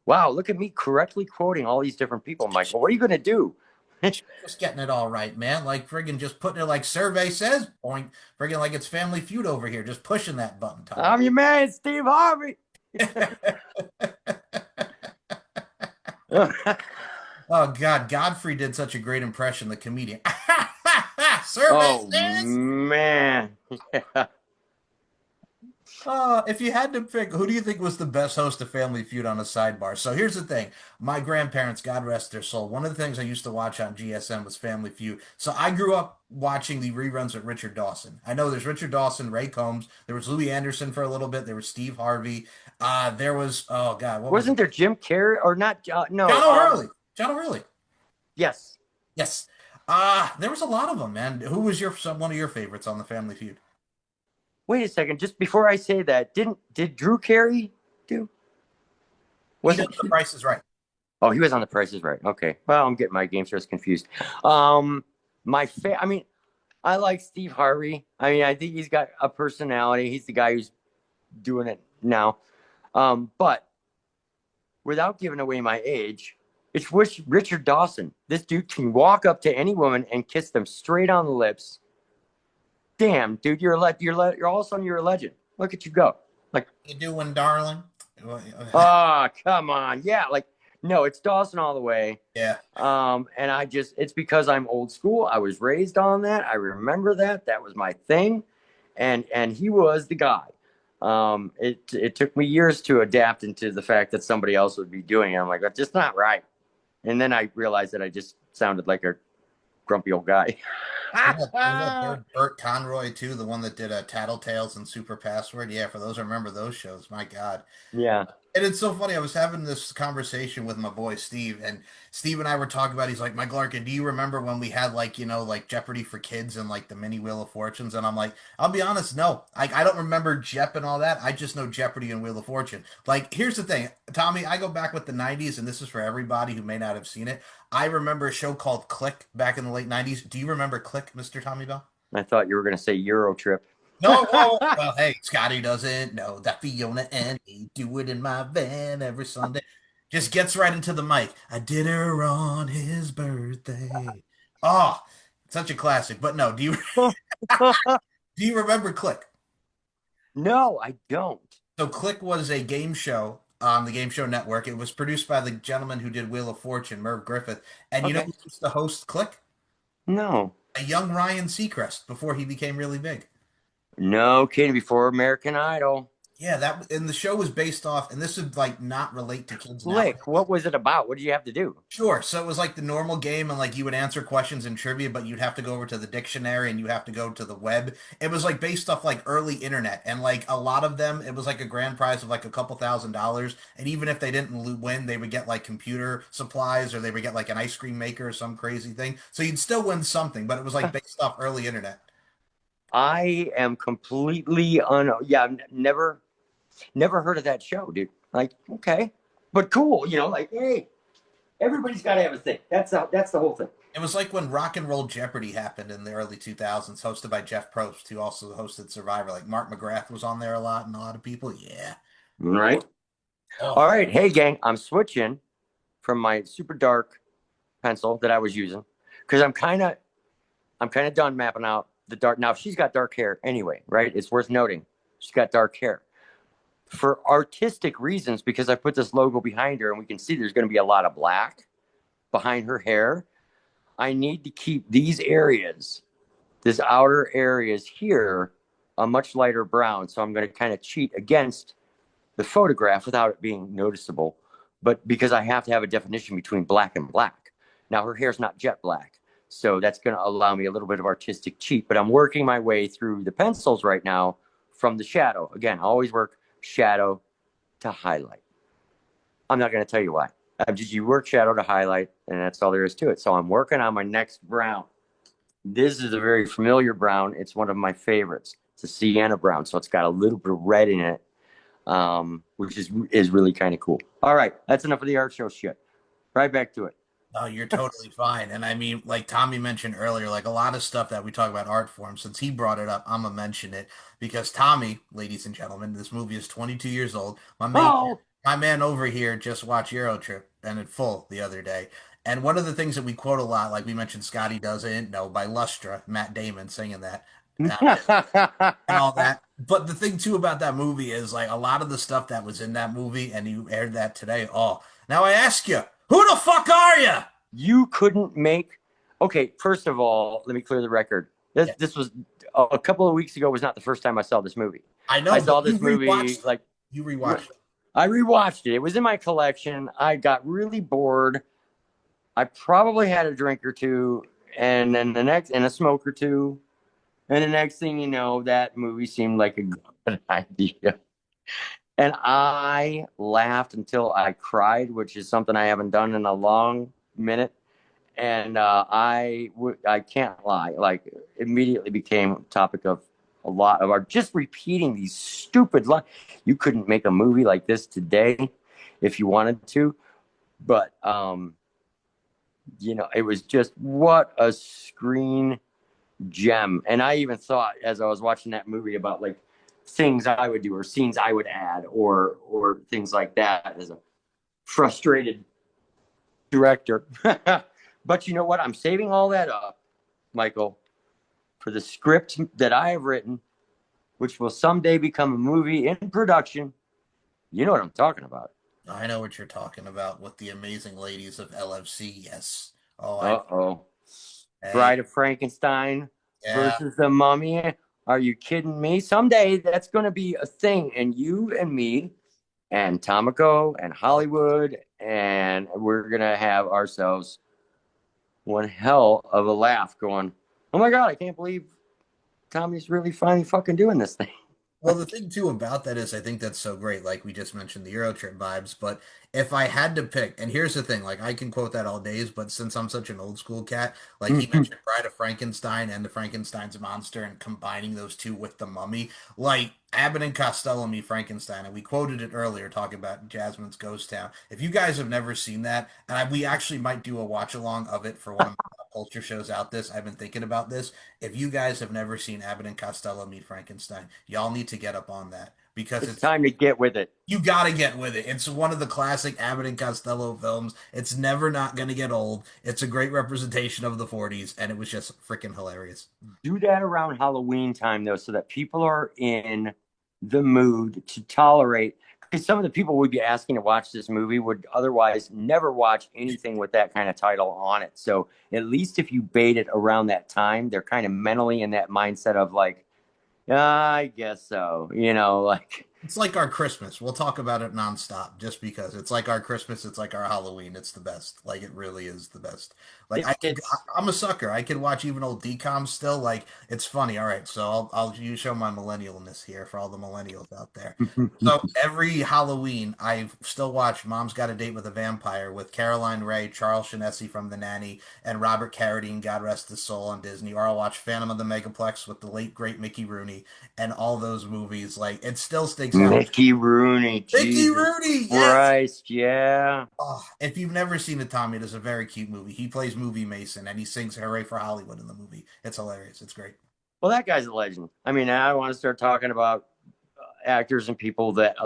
Wow. Look at me correctly quoting all these different people, Michael. What are you going to do? just getting it all right, man. Like friggin' just putting it like survey says, point friggin' like it's Family Feud over here, just pushing that button. Tom. I'm your man, Steve Harvey. Oh God, Godfrey did such a great impression, the comedian. Survey Oh, says. man. Yeah. If you had to pick, who do you think was the best host of Family Feud on a sidebar? So here's the thing. My grandparents, God rest their soul, one of the things I used to watch on GSM was Family Feud. So I grew up watching the reruns with Richard Dawson. I know there's Richard Dawson, Ray Combs, there was Louis Anderson for a little bit, there was Steve Harvey. There was, oh God, what was Wasn't there Jim Carrey or not? No. John O'Hurley. John O'Hurley. Yes. Yes. There was a lot of them, man. Who was one of your favorites on the Family Feud? Wait a second, just before I say that, did Drew Carey do? He does Wasn't The he? Price is Right. Oh, he was on The Price is Right. Okay. Well, I'm getting my game shows confused. Um, I mean, I like Steve Harvey. I mean, I think he's got a personality. He's the guy who's doing it now. But without giving away my age, it's Richard Dawson. This dude can walk up to any woman and kiss them straight on the lips. Damn, dude, you're all of a sudden you're a legend. Look at you go. Like, You doing, darling? oh, come on. Yeah, like no, it's Dawson all the way. Yeah. And it's because I'm old school. I was raised on that. I remember that. That was my thing. And he was the guy. It took me years to adapt into the fact that somebody else would be doing it. I'm like, that's just not right. And then I realized that I just sounded like a grumpy old guy. Was that Bert Conroy too, the one that did Tattletales and Super Password? Yeah, for those who remember those shows, my God. Yeah. And it's so funny. I was having this conversation with my boy Steve, and Steve and I were talking about. He's like, "Michael Larkin, do you remember when we had like like Jeopardy for kids and like the mini Wheel of Fortunes?" And I'm like, "I'll be honest, no. I don't remember Jep and all that. I just know Jeopardy and Wheel of Fortune." Like, here's the thing, Tommy. I go back with the '90s, and this is for everybody who may not have seen it. I remember a show called Click back in the late '90s. Do you remember Click, Mister Tommy Bell? I thought you were going to say Euro trip. No, whoa, well, hey, Scotty doesn't know that Fiona and he do it in my van every Sunday. Just gets right into the mic. I did her on his birthday. Oh, such a classic. But no, do you remember Click? No, I don't. So Click was a game show on the Game Show Network. It was produced by the gentleman who did Wheel of Fortune, Merv Griffith. And you know Okay. who used to host Click? No. A young Ryan Seacrest before he became really big. No kidding. Before American Idol. Yeah, that and the show was based off, and this would like not relate to kids now. Click. What was it about? What did you have to do? Sure. So it was like the normal game, and like you would answer questions in trivia, but you'd have to go over to the dictionary and you have to go to the web. It was like based off like early internet, and like a lot of them, it was like a grand prize of like a couple $1,000s. And even if they didn't win, they would get like computer supplies or they would get like an ice cream maker or some crazy thing. So you'd still win something, but it was like based off early internet. I am completely yeah, never heard of that show, dude. Like, okay. But cool, like, hey, everybody's gotta have a thing. That's the whole thing. It was like when Rock and Roll Jeopardy happened in the early 2000s, hosted by Jeff Probst, who also hosted Survivor. Like Mark McGrath was on there a lot and a lot of people. Yeah. All right. Oh, All right. Hey gang, I'm switching from my super dark pencil that I was using because I'm kind of done mapping out the dark. Now she's got dark hair anyway, right? It's worth noting. She's got dark hair. For artistic reasons, because I put this logo behind her and we can see there's going to be a lot of black behind her hair. I need to keep these areas, this outer areas here, a much lighter brown. So I'm going to kind of cheat against the photograph without it being noticeable, but because I have to have a definition between black and black. Now her hair's not jet black, so that's going to allow me a little bit of artistic cheat, but I'm working my way through the pencils right now from the shadow. Again, I always work shadow to highlight. I'm not going to tell you why. You work shadow to highlight, and that's all there is to it. So I'm working on my next brown. This is a very familiar brown. It's one of my favorites. It's a sienna brown, so it's got a little bit of red in it, which is really kind of cool. All right, that's enough of the art show shit. Right back to it. no, you're totally fine. And I mean, like Tommy mentioned earlier, like a lot of stuff that we talk about art form, since he brought it up, I'm gonna mention it because Tommy, ladies and gentlemen, this movie is 22 years old. Oh, My man over here just watched Euro Trip and in full the other day. And one of the things that we quote a lot, like we mentioned, Scotty Doesn't Know by Lustra, Matt Damon singing that. And all that. But the thing too about that movie is like a lot of the stuff that was in that movie, and you aired that today. Oh, now I ask you, who the fuck are you? you couldn't make. Okay, first of all, let me clear the record. This Yeah, this was a couple of weeks ago. Was not the first time I saw this movie. I I know, saw but this movie like you rewatched it. I rewatched it. It was in my collection. I got really bored. I probably had a drink or two, and then a smoke or two, and the next thing you know, that movie seemed like a good idea. And I laughed until I cried, which is something I haven't done in a long minute. and I can't lie, like immediately became a topic of a lot of our just repeating these stupid lines. You couldn't make a movie like this today if you wanted to, but it was just what a screen gem. And I even thought as I was watching that movie about like things I would do or scenes I would add or things like that as a frustrated director. But you know what? I'm saving all that up, Michael, for the script that I have written, which will someday become a movie in production. You know what I'm talking about. I know what you're talking about with the amazing ladies of LFC. Yes. Oh, I. Uh-oh. Hey. Bride of Frankenstein Yeah. versus the Mummy. Are you kidding me? Someday that's going to be a thing, and you and me and Tomiko and Oh, Hollywood, and we're going to have ourselves one hell of a laugh going, oh my God, I can't believe Tommy's really finally fucking doing this thing. well, the thing too about that is I think that's so great. Like we just mentioned the Euro trip vibes, but if I had to pick, and here's the thing, like I can quote that all days, but since I'm such an old school cat, like he mentioned Bride of Frankenstein and the Frankenstein's monster and combining those two with the mummy, like Abbott and Costello meet Frankenstein, and we quoted it earlier talking about Jasmine's Ghost Town. If you guys have never seen that, we actually might do a watch along of it for one of my culture shows out this. I've been thinking about this. If you guys have never seen Abbott and Costello meet Frankenstein, y'all need to get up on that because It's it's time to get with it. you got to get with it. It's one of the classic Abbott and Costello films. It's never not going to get old. It's a great representation of the 40s, and it was just freaking hilarious. Do that around Halloween time, though, so that people are in the mood to tolerate. Because some of the people we'd be asking to watch this movie would otherwise never watch anything with that kind of title on it. So at least if you bait it around that time, they're kind of mentally in that mindset of like, I guess so. Like It's like our Christmas. We'll talk about it nonstop just because it's like our Christmas. It's like our Halloween. It's the best. Like it really is the best. Like it's I'm a sucker. I could watch even old DComs still. Like it's funny. All right, so I'll you show my millennialness here for all the millennials out there. So every Halloween, I still watch Mom's Got a Date with a Vampire with Caroline Rhea, Charles Shaughnessy from The Nanny, and Robert Carradine, God rest his soul, on Disney. Or I'll watch Phantom of the Megaplex with the late great Mickey Rooney and all those movies. Like it still sticks out. Mickey Rooney. Mickey Jesus Rooney, yes. Christ. Yeah. Oh, if you've never seen it, Tommy, it is a very cute movie. He plays Movie Mason and he sings "Hooray for Hollywood" in the movie. It's hilarious. It's great. Well, that guy's a legend. I mean, I want to start talking about actors and people that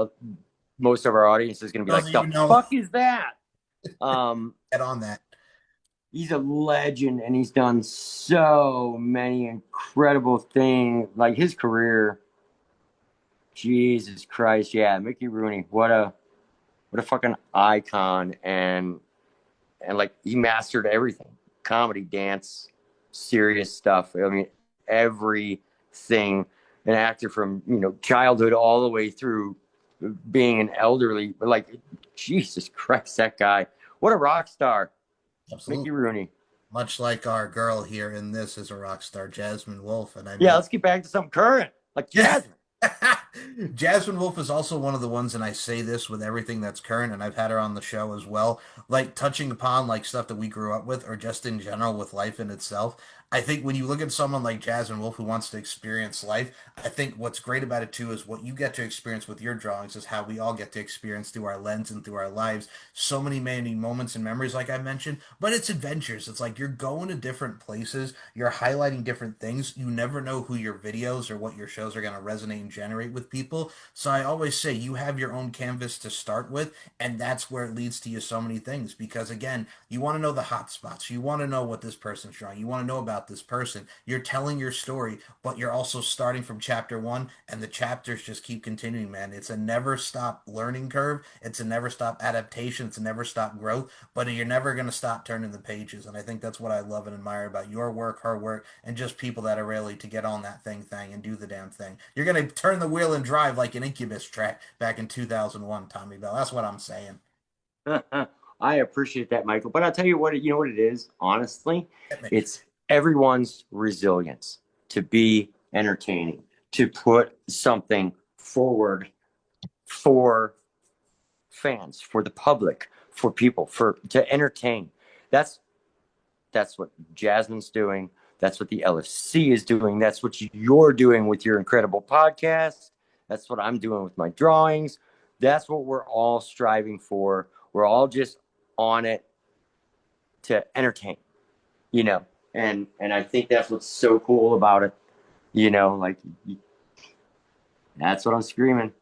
most of our audience is going to be like, Doesn't the even know. fuck is that? Um, Get on that. he's a legend and he's done so many incredible things. Like his career, Jesus Christ, yeah, Mickey Rooney, what a fucking icon, and like he mastered everything: comedy, dance, serious stuff. I mean, everything. An actor from childhood all the way through being an elderly, like Jesus Christ, that guy, what a rock star, Mickey Absolutely. Rooney. Much like our girl here in this is a rock star, Jasmine Wolf. And I Yeah, mean, let's get back to something current, like yeah. Jasmine. Jasmine Wolf is also one of the ones, and I say this with everything that's current, and I've had her on the show as well, like touching upon like stuff that we grew up with, or just in general with life in itself. I think when you look at someone like Jasmine Wolf who wants to experience life, I think what's great about it too is what you get to experience with your drawings is how we all get to experience through our lens and through our lives. So many moments and memories, like I mentioned, but it's adventures. It's like you're going to different places, you're highlighting different things. You never know who your videos or what your shows are going to resonate and generate with people. So I always say you have your own canvas to start with, and that's where it leads to you so many things. Because again, you want to know the hot spots, you want to know what this person's drawing, you want to know about this person. You're telling your story, but you're also starting from chapter one, and the chapters just keep continuing, man. It's a never stop learning curve, it's a never stop adaptation, it's a never stop growth, but you're never going to stop turning the pages. And I think that's what I love and admire about your work, her work, and just people that are really to get on that thing and do the damn thing. You're going to turn the wheel and drive like an Incubus track back in 2001, Tommy Bell. That's what I'm saying. I appreciate that, Michael. But I'll tell you what, you know what it is, honestly? Hit me. It's everyone's resilience to be entertaining, to put something forward for fans, for the public, for people, for to entertain. That's That's what Jasmine's doing. That's what the LFC is doing. That's what you're doing with your incredible podcast. That's what I'm doing with my drawings. That's what we're all striving for. We're all just on it to entertain, you know. And I think that's what's so cool about it. Like that's what I'm screaming.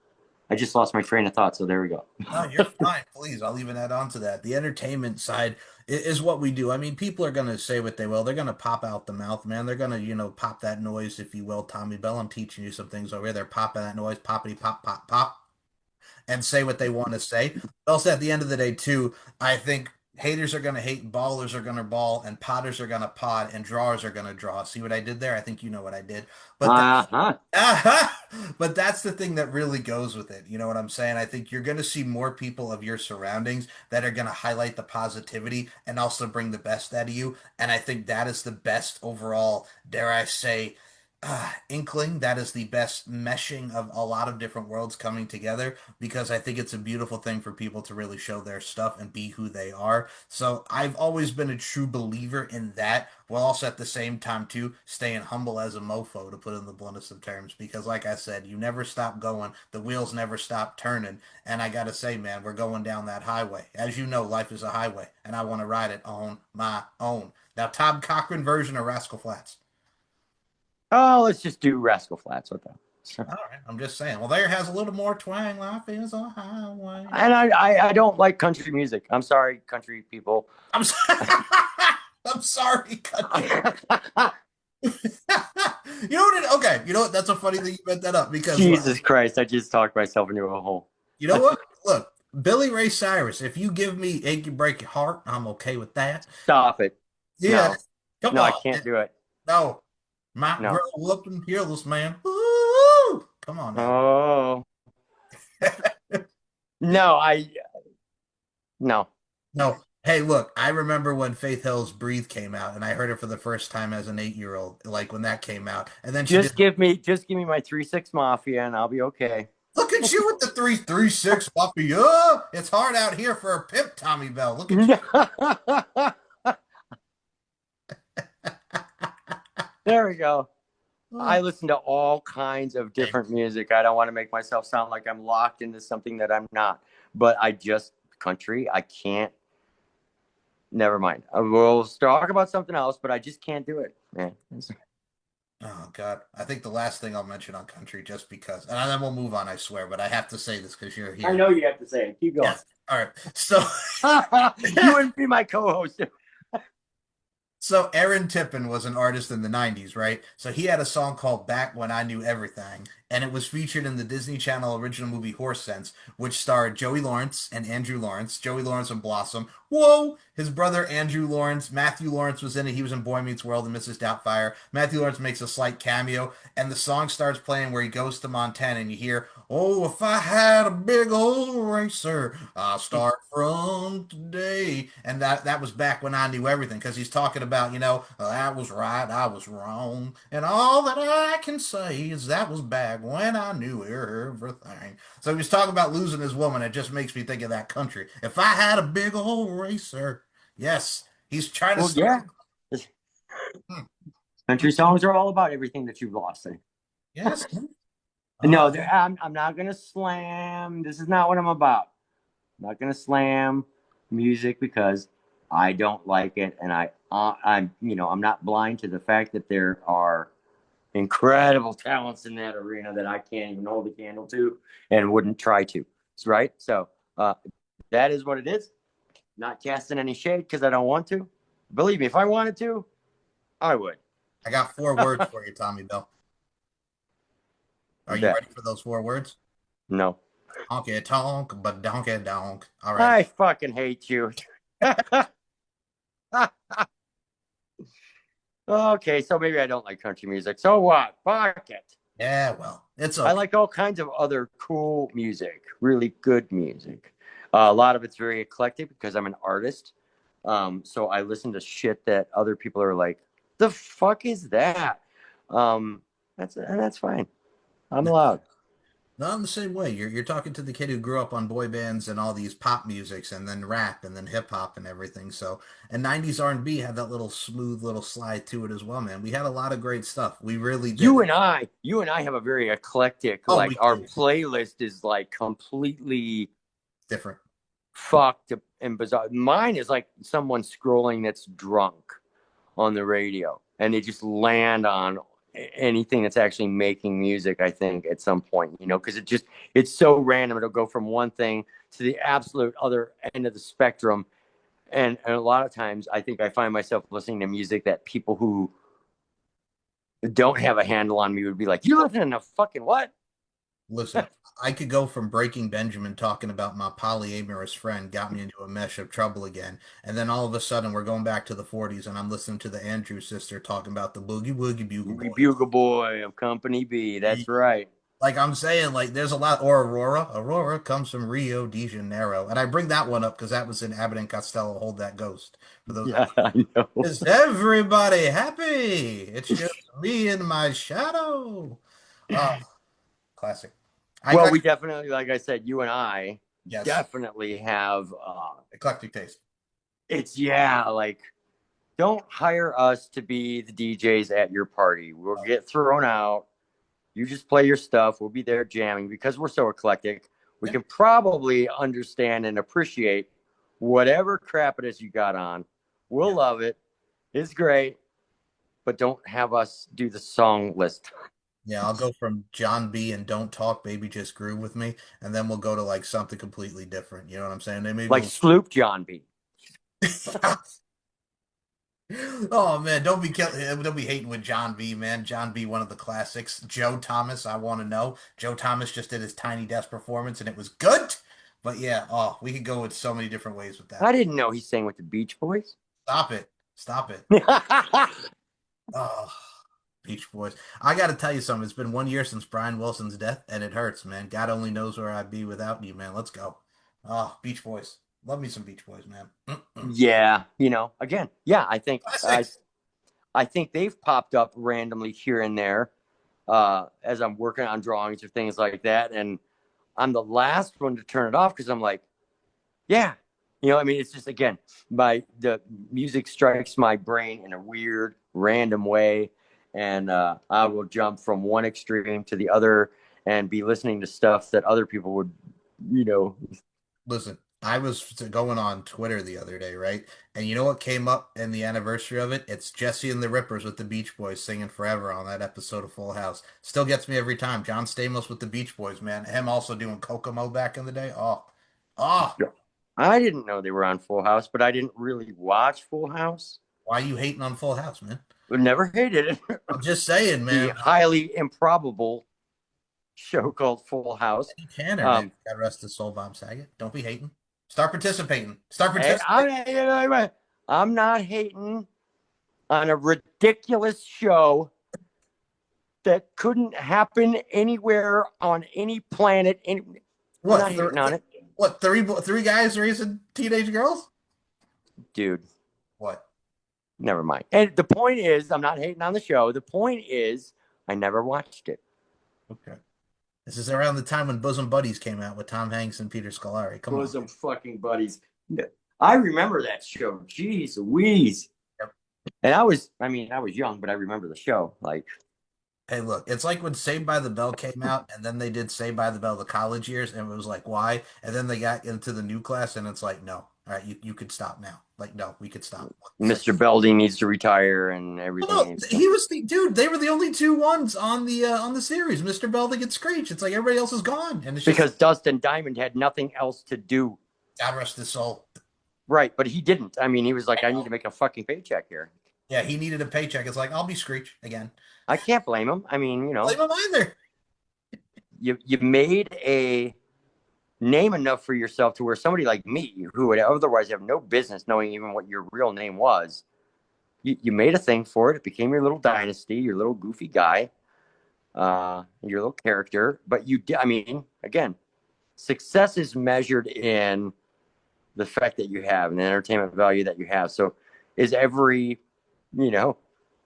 I just lost my train of thought, so there we go. No, you're fine. Please, I'll even add on to that. The entertainment side is what we do. I mean, people are going to say what they will. They're going to pop out the mouth, man. They're going to, pop that noise, if you will. Tommy Bell, I'm teaching you some things over here. They're popping that noise, poppity pop, pop, pop, and say what they want to say. But also, at the end of the day, too, I think haters are going to hate, ballers are going to ball, and potters are going to pot, and drawers are going to draw. See what I did there? I think you know what I did. But that's Uh-huh. but that's the thing that really goes with it. You know what I'm saying? I think you're going to see more people of your surroundings that are going to highlight the positivity and also bring the best out of you. And I think that is the best overall, dare I say, inkling. That is the best meshing of a lot of different worlds coming together, because I think it's a beautiful thing for people to really show their stuff and be who they are. So I've always been a true believer in that, while also at the same time too staying humble as a mofo, to put it in the bluntest of terms, because like I said, you never stop going, the wheels never stop turning, and I gotta say, man, we're going down that highway. As you know, life is a highway, and I want to ride it on my own. Now, Tom Cochran version of Rascal Flats. Oh, let's just do Rascal Flats with them. All right, I'm just saying. Well, there has a little more twang. Life is a highway. And I don't like country music. I'm sorry, country people. I'm sorry. I'm sorry, country. You know what? Okay, you know what? That's a funny thing you brought that up, because Jesus Christ, I just talked myself into a hole. you know what? Look, Billy Ray Cyrus. If you give me "Achy Break Your Heart," I'm okay with that. Stop it. Yeah, No, come no, I on. can't do it. No, my No. girl whooping peerless man. Ooh, come on now. Oh, no, no. No. Hey, look, I remember when Faith Hill's Breathe came out, and I heard it for the first time as an 8-year-old, like when that came out. And then she did, Just give me my 3-6 Mafia and I'll be okay. look at you with the 336 Mafia. It's hard out here for a pimp, Tommy Bell. Look at you. There we go. I Oh, listen to all kinds of different music. I don't want to make myself sound like I'm locked into something that I'm not. But country, I can't. Never mind. We'll talk about something else, but I just can't do it, man. oh, God. I think the last thing I'll mention on country, just because, and then we'll move on, I swear, but I have to say this because you're I here. know you have to say it. Keep going. Yes. All right. So, You wouldn't be my co-host. so Aaron Tippin was an artist in the 90s, right? So he had a song called Back When I Knew Everything, and it was featured in the Disney Channel original movie Horse Sense, which starred Joey Lawrence and Andrew Lawrence. Joey Lawrence and Blossom. Whoa! His brother Andrew Lawrence. Matthew Lawrence was in it. He was in Boy Meets World and Mrs. Doubtfire. Matthew Lawrence makes a slight cameo, and the song starts playing where he goes to Montana, and you hear, "Oh, if I had a big old racer, I'll start from today." And that was back when I knew everything, because he's talking about, I was right, I was wrong, and all that I can say is that was back when I knew everything. So he was talking about losing his woman. It just makes me think of that country. If I had a big old racer. Yes, he's trying to Well, start. yeah. Hmm. Country songs are all about everything that you've lost. Yes. No, Oh, I'm not gonna slam. This is not what I'm about. I'm not gonna slam music because I don't like it, and I'm not blind to the fact that there are incredible talents in that arena that I can't even hold a candle to and wouldn't try to. Right? So that is what it is. Not casting any shade because I don't want to. Believe me, if I wanted to, I would. I got 4 words for you, Tommy Bell. Are you Bet. ready for those 4 words? No. Honky tonk, but donkey donk. All right. I fucking hate you. Okay, so maybe I don't like country music. So what? Fuck it. Yeah, well, it's I okay. like all kinds of other cool music, really good music. A lot of it's very eclectic because I'm an artist. So I listen to shit that other people are like, the fuck is that? That's fine. I'm allowed. Not in the same way. You're talking to the kid who grew up on boy bands and all these pop musics and then rap and then hip hop and everything. So, and 90s R&B had that little smooth little slide to it as well, man. We had a lot of great stuff. We really did. You and I have a very eclectic, Oh, like we our do. playlist is like completely Different. fucked and bizarre. Mine is like someone scrolling that's drunk on the radio and they just land on anything that's actually making music, I think, at some point, because it's so random. It'll go from one thing to the absolute other end of the spectrum. And a lot of times I think I find myself listening to music that people who don't have a handle on me would be like, "You listening to fucking what?" Listen, I could go from Breaking Benjamin talking about my polyamorous friend got me into a mesh of trouble again, and then all of a sudden we're going back to the 40s and I'm listening to the Andrews sister talking about the Boogie Woogie Bugle Boys. Bugle Boy of Company B. That's right. Like I'm saying, like there's a lot, or Aurora. Aurora comes from Rio de Janeiro, and I bring that one up because that was in Abbott and Costello. Hold that ghost. For those that Yeah, I know. is everybody happy? It's just me and my shadow. Oh, classic. I Well, got we definitely, like I said, you and I yes, definitely have. eclectic taste. It's yeah, like don't hire us to be the DJs at your party. We'll Oh, get thrown out. You just play your stuff. We'll be there jamming because we're so eclectic. We yeah, can probably understand and appreciate whatever crap it is you got on. We'll yeah, love it. It's great, but don't have us do the song list. yeah. I'll go from John B and Don't Talk, Baby Just Groove with Me, and then we'll go to like something completely different. You know what I'm saying? Then maybe Like we'll. Sloop John B. Oh man, don't be hating with John B, man. John B, one of the classics. Joe Thomas, I want to know. Joe Thomas just did his Tiny Desk performance and it was good. But yeah, oh, we could go with so many different ways with I that. didn't know he sang with the Beach Boys. Stop it. Stop it. Oh, Beach Boys. I got to tell you something. It's been 1 year since Brian Wilson's death and it hurts, man. God only knows where I'd be without you, man. Let's go. Oh, Beach Boys. Love me some Beach Boys, man. Mm-mm. Yeah, again, yeah, Classics. I think they've popped up randomly here and there as I'm working on drawings or things like that, and I'm the last one to turn it off because I'm like, yeah, I mean, it's just again, the music strikes my brain in a weird, random way, and I will jump from one extreme to the other and be listening to stuff that other people would, you know, Listen, I was going on Twitter the other day, right? And you know what came up in the anniversary of it? It's Jesse and the Rippers with the Beach Boys singing Forever on that episode of Full House. Still gets me every time. John Stamos with the Beach Boys, man. Him also doing Kokomo back in the day. Oh, oh, I didn't know they were on Full House, but I didn't really watch Full House. why you hating on Full House, man? But never hated it. I'm just saying, The man. highly improbable show called Full House. Eddie Tanner, man. Um, God rest his soul, Bob Saget. Don't be hating. Start participating. Start hey, participating. I'm not hating on a ridiculous show that couldn't happen anywhere on any planet. I'm What? not hating on it, What? Three guys raising teenage girls? dude. What? Never mind. And the point is, I'm not hating on the show. The point is, I never watched it. Okay. This is around the time when Bosom Buddies came out with Tom Hanks and Peter Scolari. Come on. Bosom fucking buddies. I remember that show. Jeez Louise. Yep. And I was young, but I remember the show. Like, Hey, look, it's like when Saved by the Bell came out, and then they did Saved by the Bell the college years, and it was like, why? And then they got into the new class, and it's like, no, all right, you could stop now. Like, no, we could stop. It's like, Mr. Belding needs to retire and no, everything. he was the dude. They were the only two ones on the series. Mr. Belding and Screech. It's like everybody else is gone, and it's just Because Dustin Diamond had nothing else to do. God rest his soul. Right, but he didn't. I mean, he was like, I need to make a fucking paycheck here. Yeah, he needed a paycheck. It's like I'll be Screech again. I can't blame him. I mean, Blame him either. you made a name enough for yourself to where somebody like me, who would otherwise have no business knowing even what your real name was, you made a thing for it. It became your little dynasty, your little goofy guy, your little character. But you did, I mean, again, success is measured in the fact that you have and the entertainment value that you have. So is every, you know,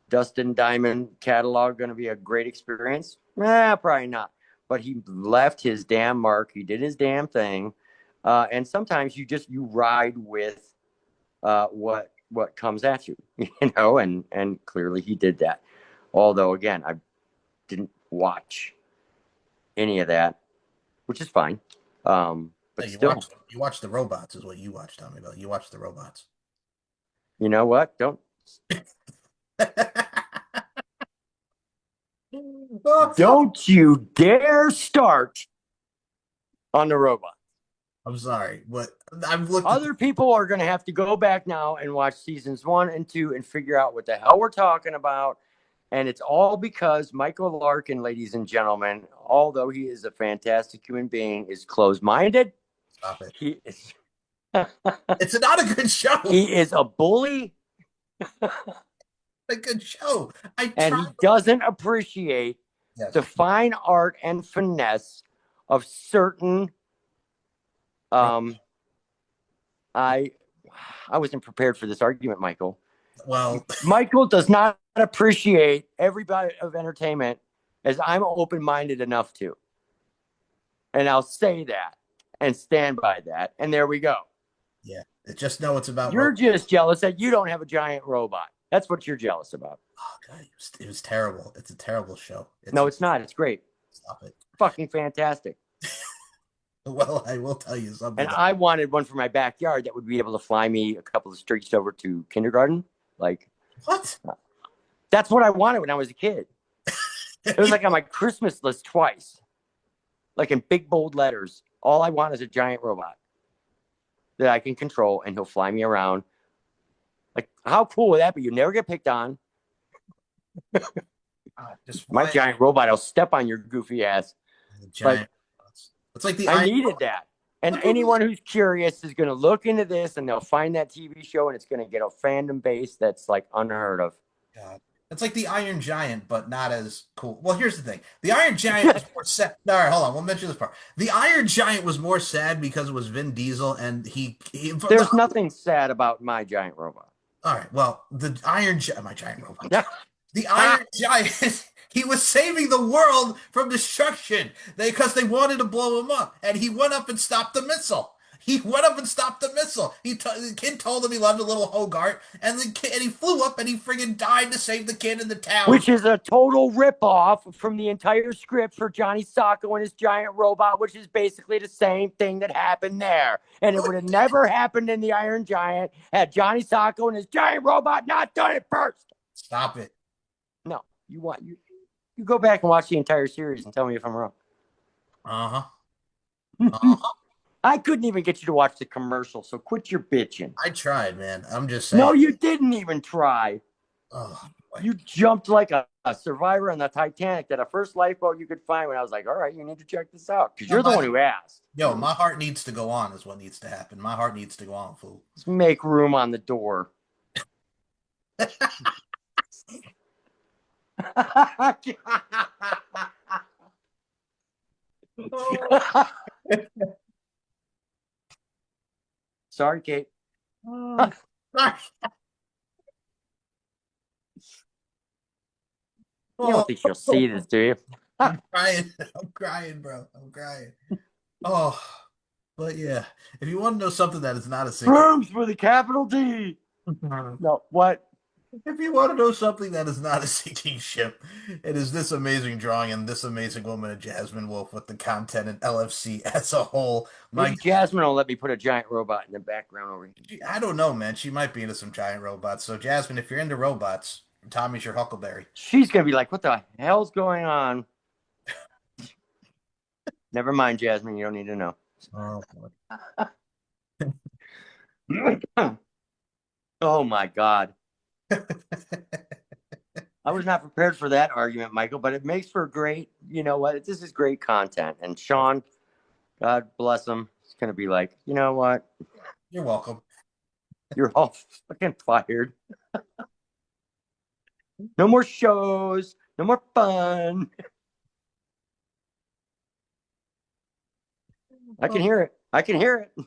Dustin Diamond catalog going to be a great experience? Probably not. but he left his damn mark. He did his damn thing. And sometimes you ride with what comes at you, and clearly he did that. Although again, I didn't watch any of that, which is fine. No, But still, you watched the robots is what you watched, Tommy. About you watched the robots. you know what? Oh, Don't you dare start on the robot. I'm sorry, but I've looked at Other people are going to have to go back now and watch seasons 1 and 2 and figure out what the hell we're talking about. And it's all because Michael Larkin, ladies and gentlemen, although he is a fantastic human being, is closed minded. stop it. He is It's not a good show. he is a bully, A good show. I and tried. he doesn't appreciate Yes. the fine art and finesse of certain um I wasn't prepared for this argument, Michael. Well, Michael does not appreciate every bit of entertainment as I'm open-minded enough to. And I'll say that and stand by that. And there we go. yeah. Just know it's about You're just jealous that you don't have a giant robot. That's what you're jealous about. Oh God, it was terrible. It's a terrible show. No, it's not. It's great. Stop it. Fucking fantastic. Well, I will tell you something. And I wanted one for my backyard that would be able to fly me a couple of streets over to kindergarten. Like, What? that's what I wanted when I was a kid. It was like on my Christmas list twice, like in big bold letters. All I want is a giant robot that I can control, and he'll fly me around. Like, how cool would that be? You never get picked on. My giant robot will step on your goofy ass. Giant. It's like I needed that. And anyone who's curious is going to look into this, and they'll find that TV show, and it's going to get a fandom base that's like unheard of. God. It's like the Iron Giant, but not as cool. Well, here's the thing: the Iron Giant was more sad. All right, hold on. We'll mention this part. The Iron Giant was more sad because it was Vin Diesel, and There's nothing sad about my giant robot. All right. Well, my giant robot. The Iron Giant, he was saving the world from destruction because they wanted to blow him up, and he went up and stopped the missile. He went up and stopped the missile. The kid told him he loved a little Hogart, and he flew up and he friggin' died to save the kid in the town. Which is a total ripoff from the entire script for Johnny Sacco and his giant robot, which is basically the same thing that happened there. And it would have never happened in the Iron Giant had Johnny Sacco and his giant robot not done it first. Stop it. No, you go back and watch the entire series and tell me if I'm wrong. Uh-huh. Uh-huh. I couldn't even get you to watch the commercial, so quit your bitching. I tried, man. I'm just saying. No, you didn't even try. Oh, you jumped like a survivor on the Titanic that a first lifeboat you could find when I was like, all right, you need to check this out because you're the one who asked. Yo, my heart needs to go on is what needs to happen. My heart needs to go on, fool. Let's make room on the door. Sorry, Kate. Oh, You don't think she'll see this, do you? I'm crying, bro. I'm crying. Oh, but yeah. If you want to know something that is not a sinking Rooms with a capital D. No, what? If you want to know something that is not a sinking ship, it is this amazing drawing and this amazing woman, Jasmine Wolf, with the content and LFC as a whole. Maybe Jasmine will let me put a giant robot in the background over here. I don't know, man. She might be into some giant robots. So, Jasmine, if you're into robots, Tommy's your Huckleberry. She's going to be like, what the hell's going on? Never mind, Jasmine. You don't need to know. Oh, my God. I was not prepared for that argument, Michael, but it makes for great, you know what? This is great content. And Sean, God bless him, is going to be like, you know what? You're welcome. You're all fucking fired. No more shows. No more fun. I can hear it. I can hear it.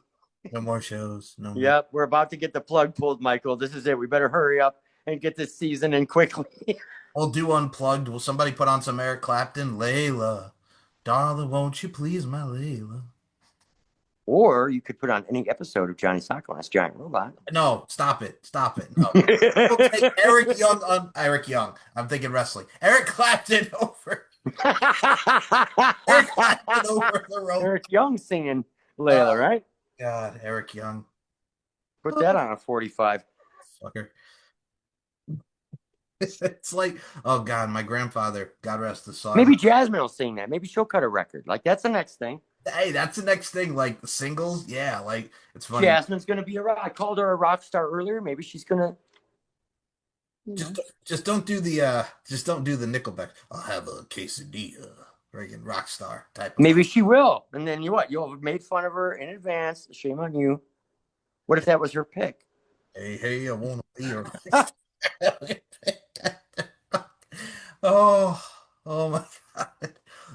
No more shows. No more. Yep, we're about to get the plug pulled, Michael. This is it. We better hurry up and get this season in quickly. We'll do Unplugged. Will somebody put on some Eric Clapton? Layla. Darling, won't you please, my Layla? Or you could put on any episode of Johnny Socko and His Giant Robot. No, stop it. Stop it. No. Don't take Eric Young on Eric Young. I'm thinking wrestling. Eric Clapton over. Eric Clapton over the rope. Eric Young singing Layla, Oh, right? God, Eric Young. Put that Oh, on a 45. fucker. It's like, oh God, my grandfather, God rest his soul. Maybe Jasmine will sing that. Maybe she'll cut a record. Like, that's the next thing. Hey, that's the next thing. Like the singles, yeah. Like it's funny. Jasmine's going to be a rock. I called her a rock star earlier. Maybe she's going to, you know. Just don't do the Nickelback. I'll have a quesadilla, friggin' rock star type of. Maybe she will. And then you what? You'll have made fun of her in advance. Shame on you. What if that was her pick? Hey, hey, I wanna be your. Oh, oh my God.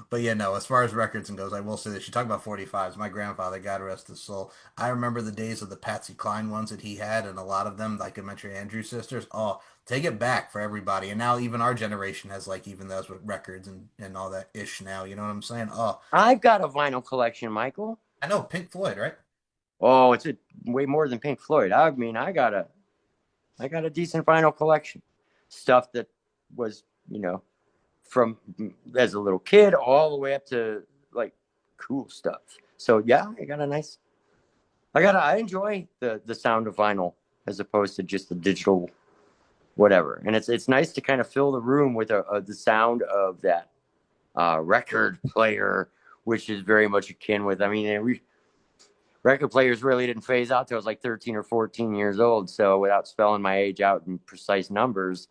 But yeah, no, as far as records and goes, I will say this. You talk about 45s. My grandfather, God rest his soul. I remember the days of the Patsy Cline ones that he had, and a lot of them, like I mentioned, Andrew Sisters. Oh, take it back for everybody. And now even our generation has like even those with records and all that ish now. You know what I'm saying? Oh, I've got a vinyl collection, Michael. I know Pink Floyd, right? Oh, it's way more than Pink Floyd. I mean, I got a decent vinyl collection. Stuff that was, from as a little kid all the way up to like cool stuff. So yeah, I enjoy the sound of vinyl as opposed to just the digital whatever. And it's nice to kind of fill the room with the sound of that record player, which is very much akin with. I mean, record players really didn't phase out till I was like 13 or 14 years old. So without spelling my age out in precise numbers,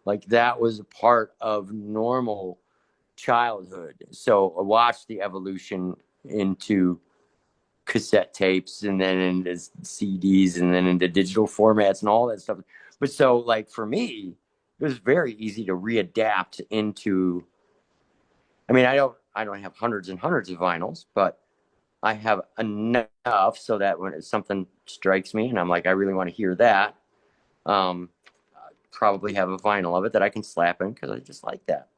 like that was a part of normal childhood. So I watched the evolution into cassette tapes and then into CDs and then into digital formats and all that stuff. But so like for me, it was very easy to readapt into. I mean, I don't have hundreds and hundreds of vinyls, but I have enough so that when something strikes me and I'm like, I really want to hear that, I probably have a vinyl of it that I can slap in because I just like that.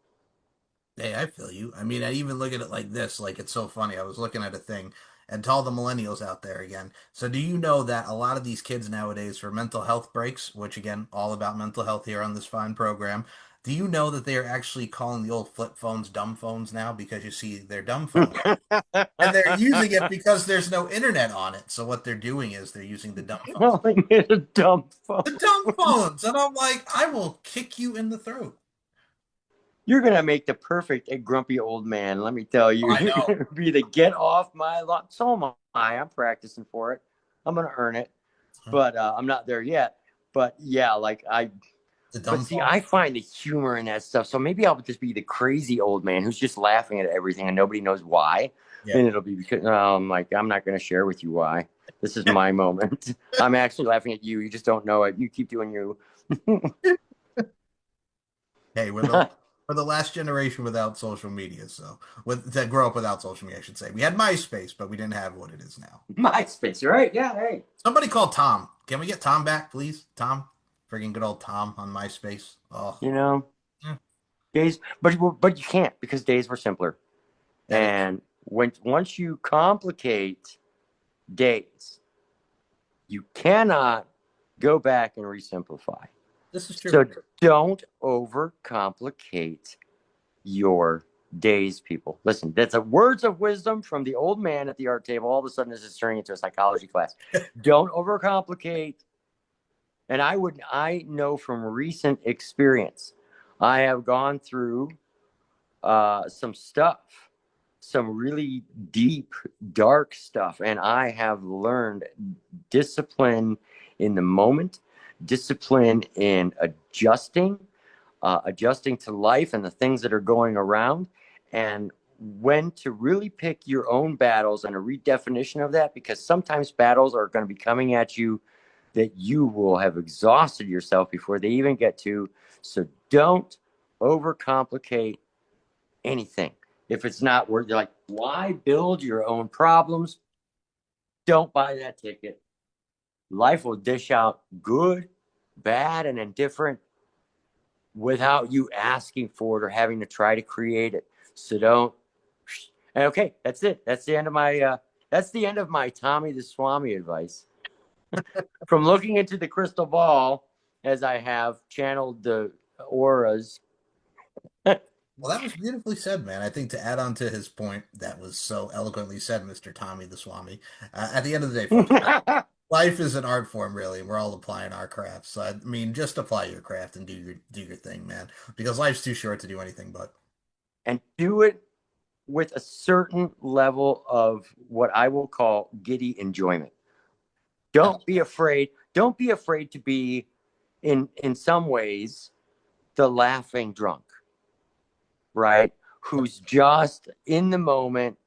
Hey, I feel you. I mean, I even look at it like this. Like, it's so funny. I was looking at a thing, and to all the millennials out there again. So, do you know that a lot of these kids nowadays, for mental health breaks, which again, all about mental health here on this fine program, do you know that they are actually calling the old flip phones dumb phones now because you see they're dumb phones? And they're using it because there's no internet on it. So, what they're doing is they're using the dumb phones. Calling it a dumb phone. The dumb phones. And I'm like, I will kick you in the throat. You're gonna make the perfect grumpy old man. Let me tell you, I you're know. gonna be the get off my lawn. So am I. I'm practicing for it. I'm gonna earn it, but I'm not there yet. But yeah, like I. The But dumb see, phone. I find the humor in that stuff. So maybe I'll just be the crazy old man who's just laughing at everything and nobody knows why. Yeah. And it'll be because like I'm not going to share with you why. This is my moment. I'm actually laughing at you. You just don't know it. You keep doing you. Hey, we're the last generation without social media, so with that grow up without social media, I should say. We had MySpace, but we didn't have what it is now. MySpace, right? Yeah, hey. Somebody called Tom. Can we get Tom back, please? Tom, friggin' good old Tom on MySpace. Oh, You know, yeah, days, but you can't because days were simpler. that is And once you complicate days, you cannot go back and resimplify. this is true. So don't overcomplicate your days, people. Listen, that's a words of wisdom from the old man at the art table. All of a sudden, this is turning into a psychology class. Don't overcomplicate. And I know from recent experience, I have gone through some stuff, some really deep, dark stuff, and I have learned discipline in the moment, discipline in adjusting to life and the things that are going around, and when to really pick your own battles and a redefinition of that, because sometimes battles are going to be coming at you that you will have exhausted yourself before they even get to. So don't overcomplicate anything. If it's not worth, you're like, why build your own problems? Don't buy that ticket. Life will dish out good, bad, and indifferent without you asking for it or having to try to create it. So don't. And okay, that's it. That's the end of my Tommy the Swami advice. From looking into the crystal ball as I have channeled the auras. Well, that was beautifully said, man. I think to add on to his point, that was so eloquently said, Mr. Tommy the Swami. At the end of the day, folks, life is an art form, really, and we're all applying our crafts. So, I mean, just apply your craft and do your thing, man, because life's too short to do anything but. And do it with a certain level of what I will call giddy enjoyment. Don't be afraid. Don't be afraid to be in some ways the laughing drunk, right? Who's just in the moment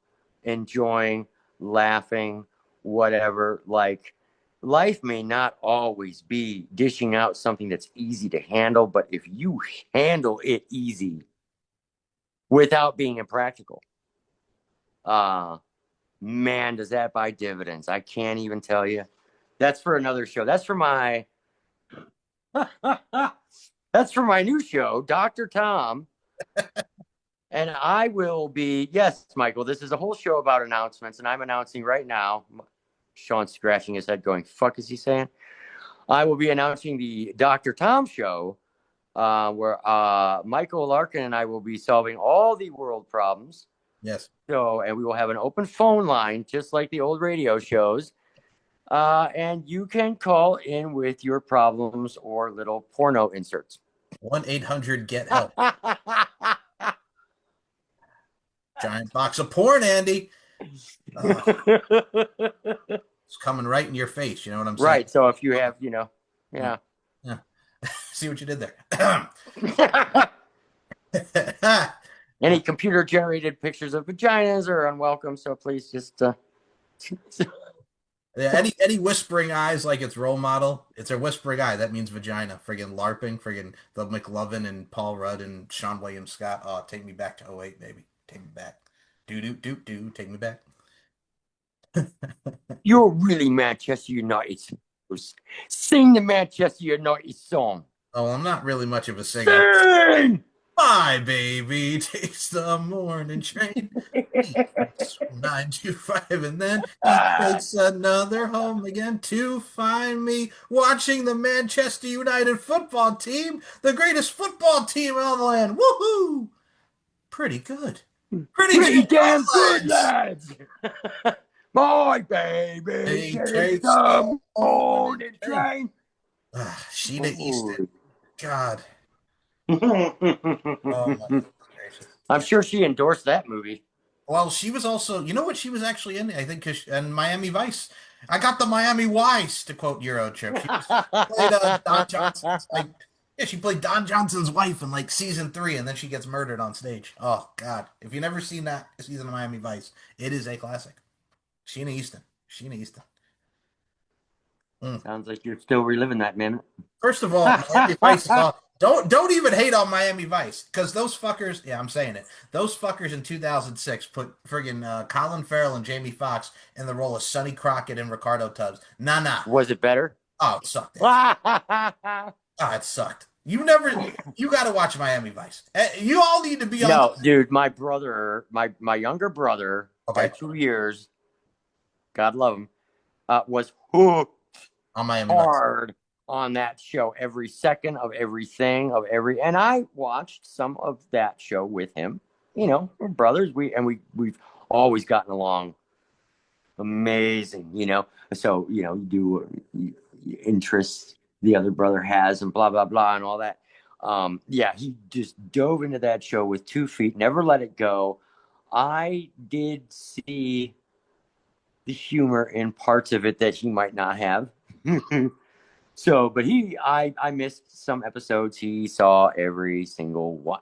enjoying, laughing, whatever. Like life may not always be dishing out something that's easy to handle, but if you handle it easy without being impractical, uh man, does that buy dividends. I can't even tell you. That's for another show. That's for my that's for my new show, Dr. Tom. And I will be, yes, Michael, this is a whole show about announcements, and I'm announcing right now. Sean's scratching his head, going, fuck is he saying? I will be announcing the Dr. Tom show, where Michael Larkin and I will be solving all the world problems. Yes. So, and we will have an open phone line, just like the old radio shows. And you can call in with your problems or little porno inserts. 1-800-GET-HELP. Giant box of porn, Andy. It's coming right in your face. You know what I'm saying? Right. So if you have, Yeah. yeah. Yeah. See what you did there. Any computer generated pictures of vaginas are unwelcome. So please just. Yeah, any whispering eyes like its role model, it's a whispering eye. That means vagina. Friggin' LARPing, friggin' the McLovin and Paul Rudd and Sean William Scott. Oh, take me back to '08, baby. Take me back. Do do do do. Take me back. You're really Manchester United. Sing the Manchester United song. Oh, I'm not really much of a singer. Sing! My baby takes the morning train. He takes 9 to 5, and then he takes another home again to find me watching the Manchester United football team, the greatest football team in the land. Woohoo! Pretty good. Pretty Pretty good, damn good, lads. lads. My baby He takes takes the the morning morning train. train. Sheena Easton. Ooh. God. Oh my I'm gracious. sure she endorsed that movie. Well, she was also, you know what she was actually in? I think, in Miami Vice. I got the Miami Vice, to quote Eurotrip. Played Don Johnson's like, yeah, she played Don Johnson's wife in like season 3, and then she gets murdered on stage. Oh God! If you've never seen that season of Miami Vice, it is a classic. Sheena Easton. Sheena Easton. Mm. Sounds like you're still reliving that, man. First of all, Miami Vice is all. Don't even hate on Miami Vice, because those fuckers. Yeah, I'm saying it. Those fuckers in 2006 put friggin' Colin Farrell and Jamie Foxx in the role of Sonny Crockett and Ricardo Tubbs. Nah. Was it better? Oh, it sucked. Oh, it sucked. You got to watch Miami Vice. You all need to be on. No, dude, my brother, my younger brother, by Okay, 2 years, God love him, was hooked on Miami Vice. hard on that show. Every second of everything of every, and I watched some of that show with him. We're brothers. We've always gotten along amazing. So you do interests the other brother has and blah blah blah and all that. Yeah, he just dove into that show with 2 feet, never let it go. I did see the humor in parts of it that he might not have. So, but I missed some episodes. He saw every single one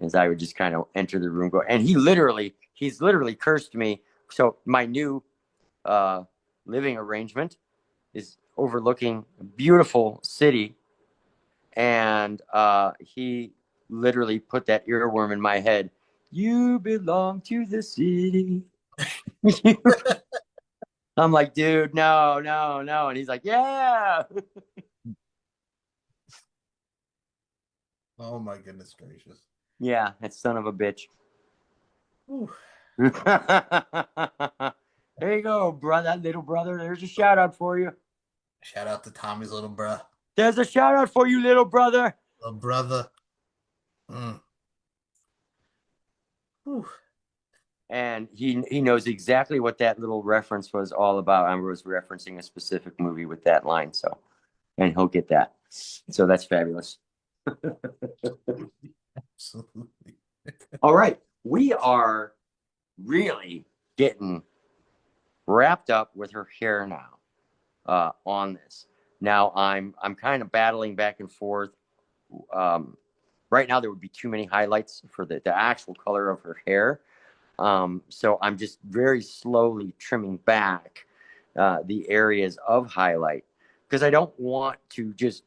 as I would just kind of enter the room, go, and he's literally cursed me. So my new living arrangement is overlooking a beautiful city, and he literally put that earworm in my head. You belong to the city. I'm like, dude, no, no, no. And he's like, yeah. Oh my goodness gracious. Yeah, that son of a bitch. Whew. There you go, brother, little brother. There's a shout out for you. Shout out to Tommy's little bruh. There's a shout out for you, little brother. Little brother. Mm. Whew. And he knows exactly what that little reference was all about. I was referencing a specific movie with that line, so and he'll get that. So that's fabulous. Absolutely. All right, we are really getting wrapped up with her hair now on this. Now I'm kind of battling back and forth. Right now there would be too many highlights for the actual color of her hair. So I'm just very slowly trimming back the areas of highlight because I don't want to just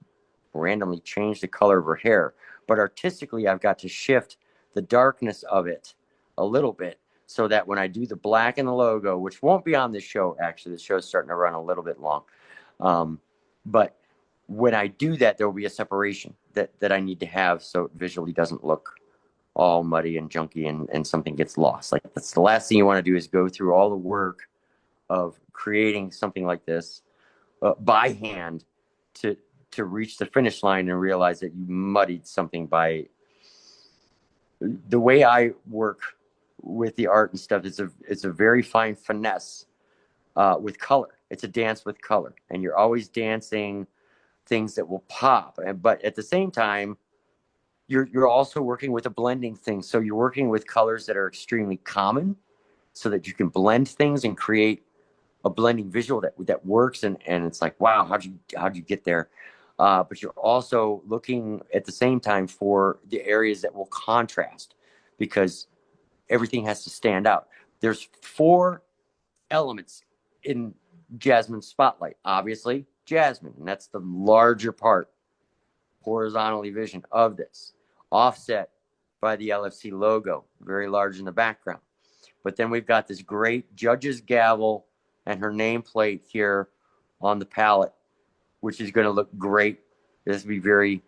randomly change the color of her hair. But artistically, I've got to shift the darkness of it a little bit so that when I do the black and the logo, which won't be on this show, actually, the show's starting to run a little bit long. But when I do that, there will be a separation that I need to have so it visually doesn't look all muddy and junky and something gets lost. Like that's the last thing you want to do is go through all the work of creating something like this by hand to to reach the finish line and realize that you muddied something by the way I work with the art and stuff. It's a very fine finesse with color. It's a dance with color, and you're always dancing things that will pop. But at the same time, you're also working with a blending thing. So you're working with colors that are extremely common, so that you can blend things and create a blending visual that works. And it's like, wow, how'd you get there? But you're also looking at the same time for the areas that will contrast because everything has to stand out. There's four elements in Jasmine's spotlight. Obviously, Jasmine, and that's the larger part, horizontally vision of this, offset by the LFC logo, very large in the background. But then we've got this great judge's gavel and her nameplate here on the palette, which is going to look great. This will be very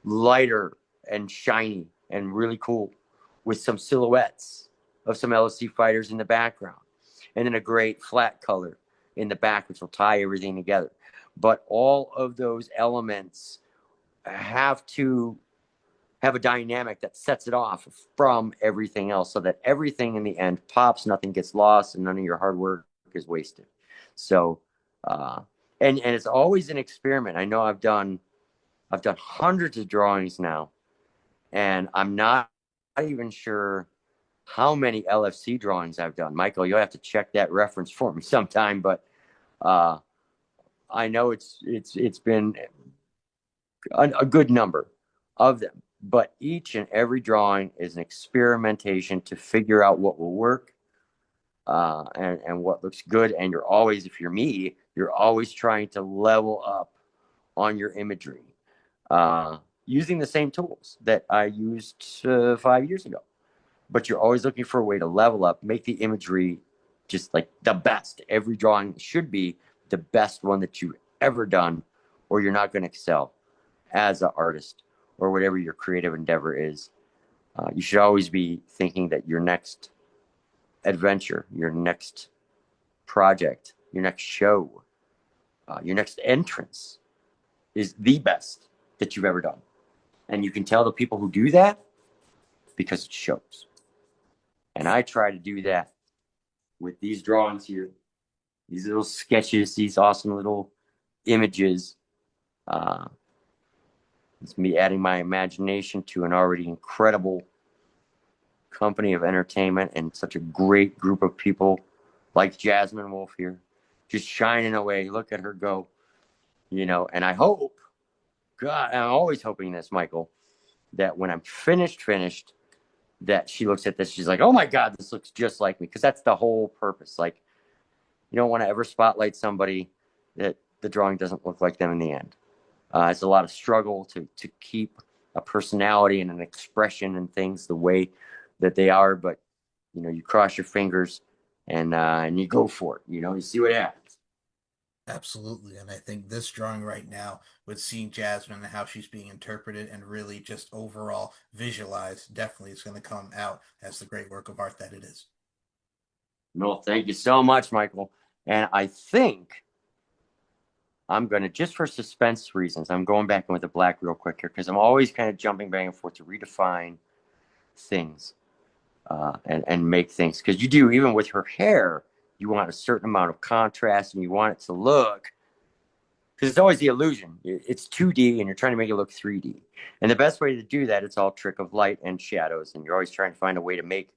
lighter and shiny and really cool with some silhouettes of some LFC fighters in the background. And then a great flat color in the back, which will tie everything together. But all of those elements have to have a dynamic that sets it off from everything else so that everything in the end pops, nothing gets lost, and none of your hard work is wasted. So, and it's always an experiment. I know I've done hundreds of drawings now, and I'm not even sure how many LFC drawings I've done. Michael, you'll have to check that reference for me sometime, but uh, I know it's been a good number of them. But each and every drawing is an experimentation to figure out what will work and what looks good. And you're always, if you're me, you're always trying to level up on your imagery using the same tools that I used 5 years ago. But you're always looking for a way to level up, make the imagery just like the best. Every drawing should be the best one that you've ever done, or you're not going to excel as an artist or whatever your creative endeavor is. You should always be thinking that your next adventure, your next project, your next show, your next entrance is the best that you've ever done. And you can tell the people who do that because it shows. And I try to do that with these drawings here, these little sketches, these awesome little images. Uh, it's me adding my imagination to an already incredible company of entertainment and such a great group of people like Jasmine Wolf here, just shining away. Look at her go, you know. And I hope, God, I'm always hoping this, Michael, that when I'm finished, that she looks at this, she's like, oh my God, this looks just like me. Because that's the whole purpose. Like, you don't want to ever spotlight somebody that the drawing doesn't look like them in the end. It's a lot of struggle to keep a personality and an expression and things the way that they are, but you know, you cross your fingers and you go for it. You know, you see what happens. Absolutely. And I think this drawing right now, with seeing Jasmine and how she's being interpreted and really just overall visualized, definitely is going to come out as the great work of art that it is. No, thank you so much, Michael. And I think I'm going to, just for suspense reasons, I'm going back in with the black real quick here because I'm always kind of jumping back and forth to redefine things and make things. Because you do, even with her hair, you want a certain amount of contrast and you want it to look, because it's always the illusion. It's 2D and you're trying to make it look 3D. And the best way to do that, it's all trick of light and shadows. And you're always trying to find a way to make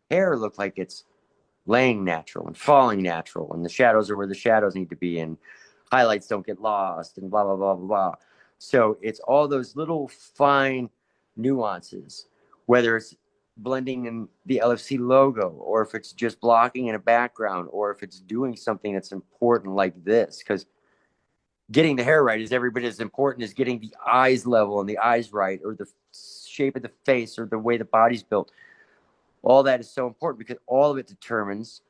hair look like it's laying natural and falling natural, and the shadows are where the shadows need to be, and highlights don't get lost, and blah blah blah blah blah. So it's all those little fine nuances, whether it's blending in the LFC logo, or if it's just blocking in a background, or if it's doing something that's important like this, because getting the hair right is every bit as important as getting the eyes level and the eyes right, or the shape of the face, or the way the body's built. All that is so important because all of it determines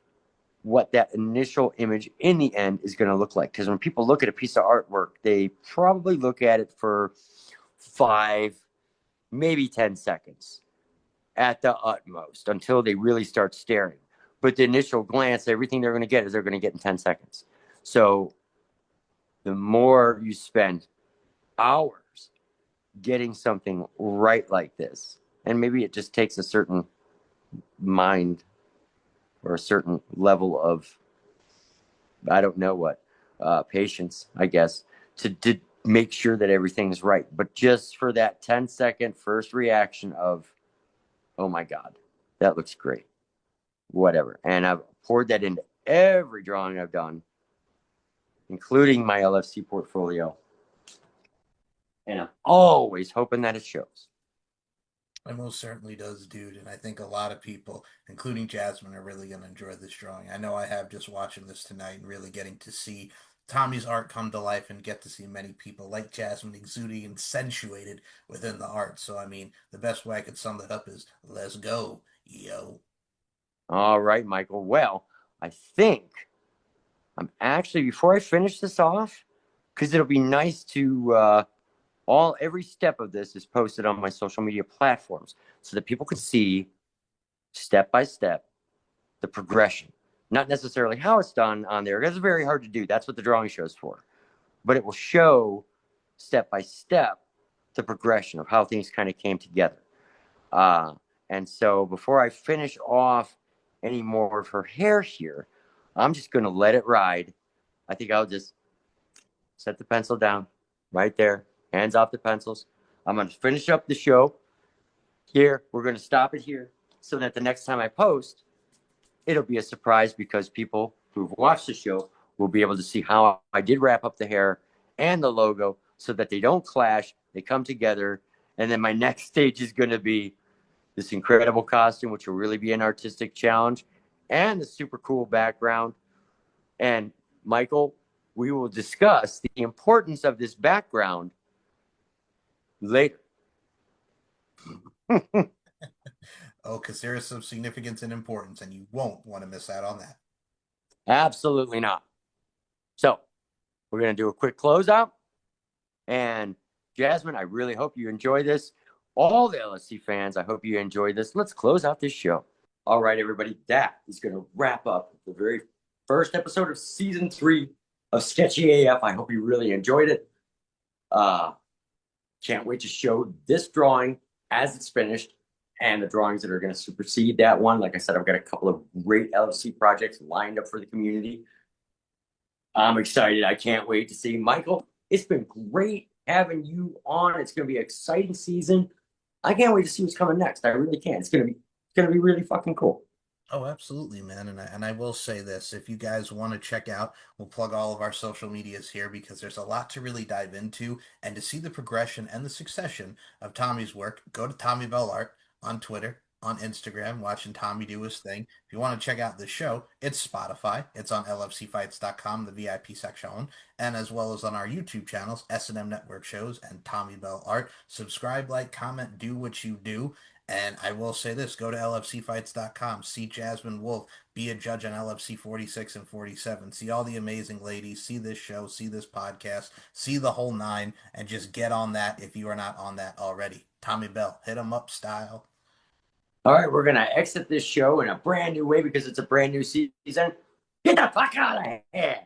what that initial image in the end is going to look like. Because when people look at a piece of artwork, they probably look at it for 5, maybe 10 seconds at the utmost until they really start staring. But the initial glance, everything they're going to get is they're going to get in 10 seconds. So the more you spend hours getting something right like this, and maybe it just takes a certain mind or a certain level of, I don't know what, patience, I guess, to make sure that everything's right. But just for that 10-second first reaction of, oh my God, that looks great, whatever. And I've poured that into every drawing I've done, including my LFC portfolio. And I'm always hoping that it shows. It most certainly does, dude. And I think a lot of people, including Jasmine, are really going to enjoy this drawing. I know I have, just watching this tonight and really getting to see Tommy's art come to life and get to see many people like Jasmine exuding and accentuated within the art. So, I mean, the best way I could sum that up is let's go, yo. All right, Michael. Well, I think I'm actually, before I finish this off, because it'll be nice to every step of this is posted on my social media platforms so that people can see step by step the progression. Not necessarily how it's done on there, because it's very hard to do. That's what the drawing show's for. But it will show step by step the progression of how things kind of came together. Uh, and so before I finish off any more of her hair here, I'm just going to let it ride. I think I'll just set the pencil down right there, hands off the pencils. I'm going to finish up the show here. We're going to stop it here so that the next time I post, it'll be a surprise because people who've watched the show will be able to see how I did wrap up the hair and the logo so that they don't clash, they come together. And then my next stage is going to be this incredible costume, which will really be an artistic challenge, and the super cool background. And Michael, we will discuss the importance of this background later. Oh, because there is some significance and importance, and you won't want to miss out on that. Absolutely not. So we're going to do a quick closeout. And Jasmine, I really hope you enjoy this. All the LSC fans, I hope you enjoy this. Let's close out this show. All right, everybody, that is going to wrap up the very first episode of season 3 of Sketchy AF. I hope you really enjoyed it. Uh, can't wait to show this drawing as it's finished and the drawings that are going to supersede that one. Like I said, I've got a couple of great LFC projects lined up for the community. I'm excited. I can't wait to see Michael. It's been great having you on. It's going to be an exciting season. I can't wait to see what's coming next. I really can. It's going to be really fucking cool. Oh, absolutely, man. And I will say this, if you guys want to check out, we'll plug all of our social medias here because there's a lot to really dive into. And to see the progression and the succession of Tommy's work, go to Tommy Bell Art on Twitter, on Instagram, watching Tommy do his thing. If you want to check out the show, it's Spotify. It's on lfcfights.com, the VIP section, and as well as on our YouTube channels, S&M Network Shows and Tommy Bell Art. Subscribe, like, comment, do what you do. And I will say this, go to lfcfights.com, see Jasmine Wolf, be a judge on LFC 46 and 47, see all the amazing ladies, see this show, see this podcast, see the whole nine, and just get on that if you are not on that already. Tommy Bell, hit him up style. All right, we're gonna exit this show in a brand new way because it's a brand new season. Get the fuck out of here.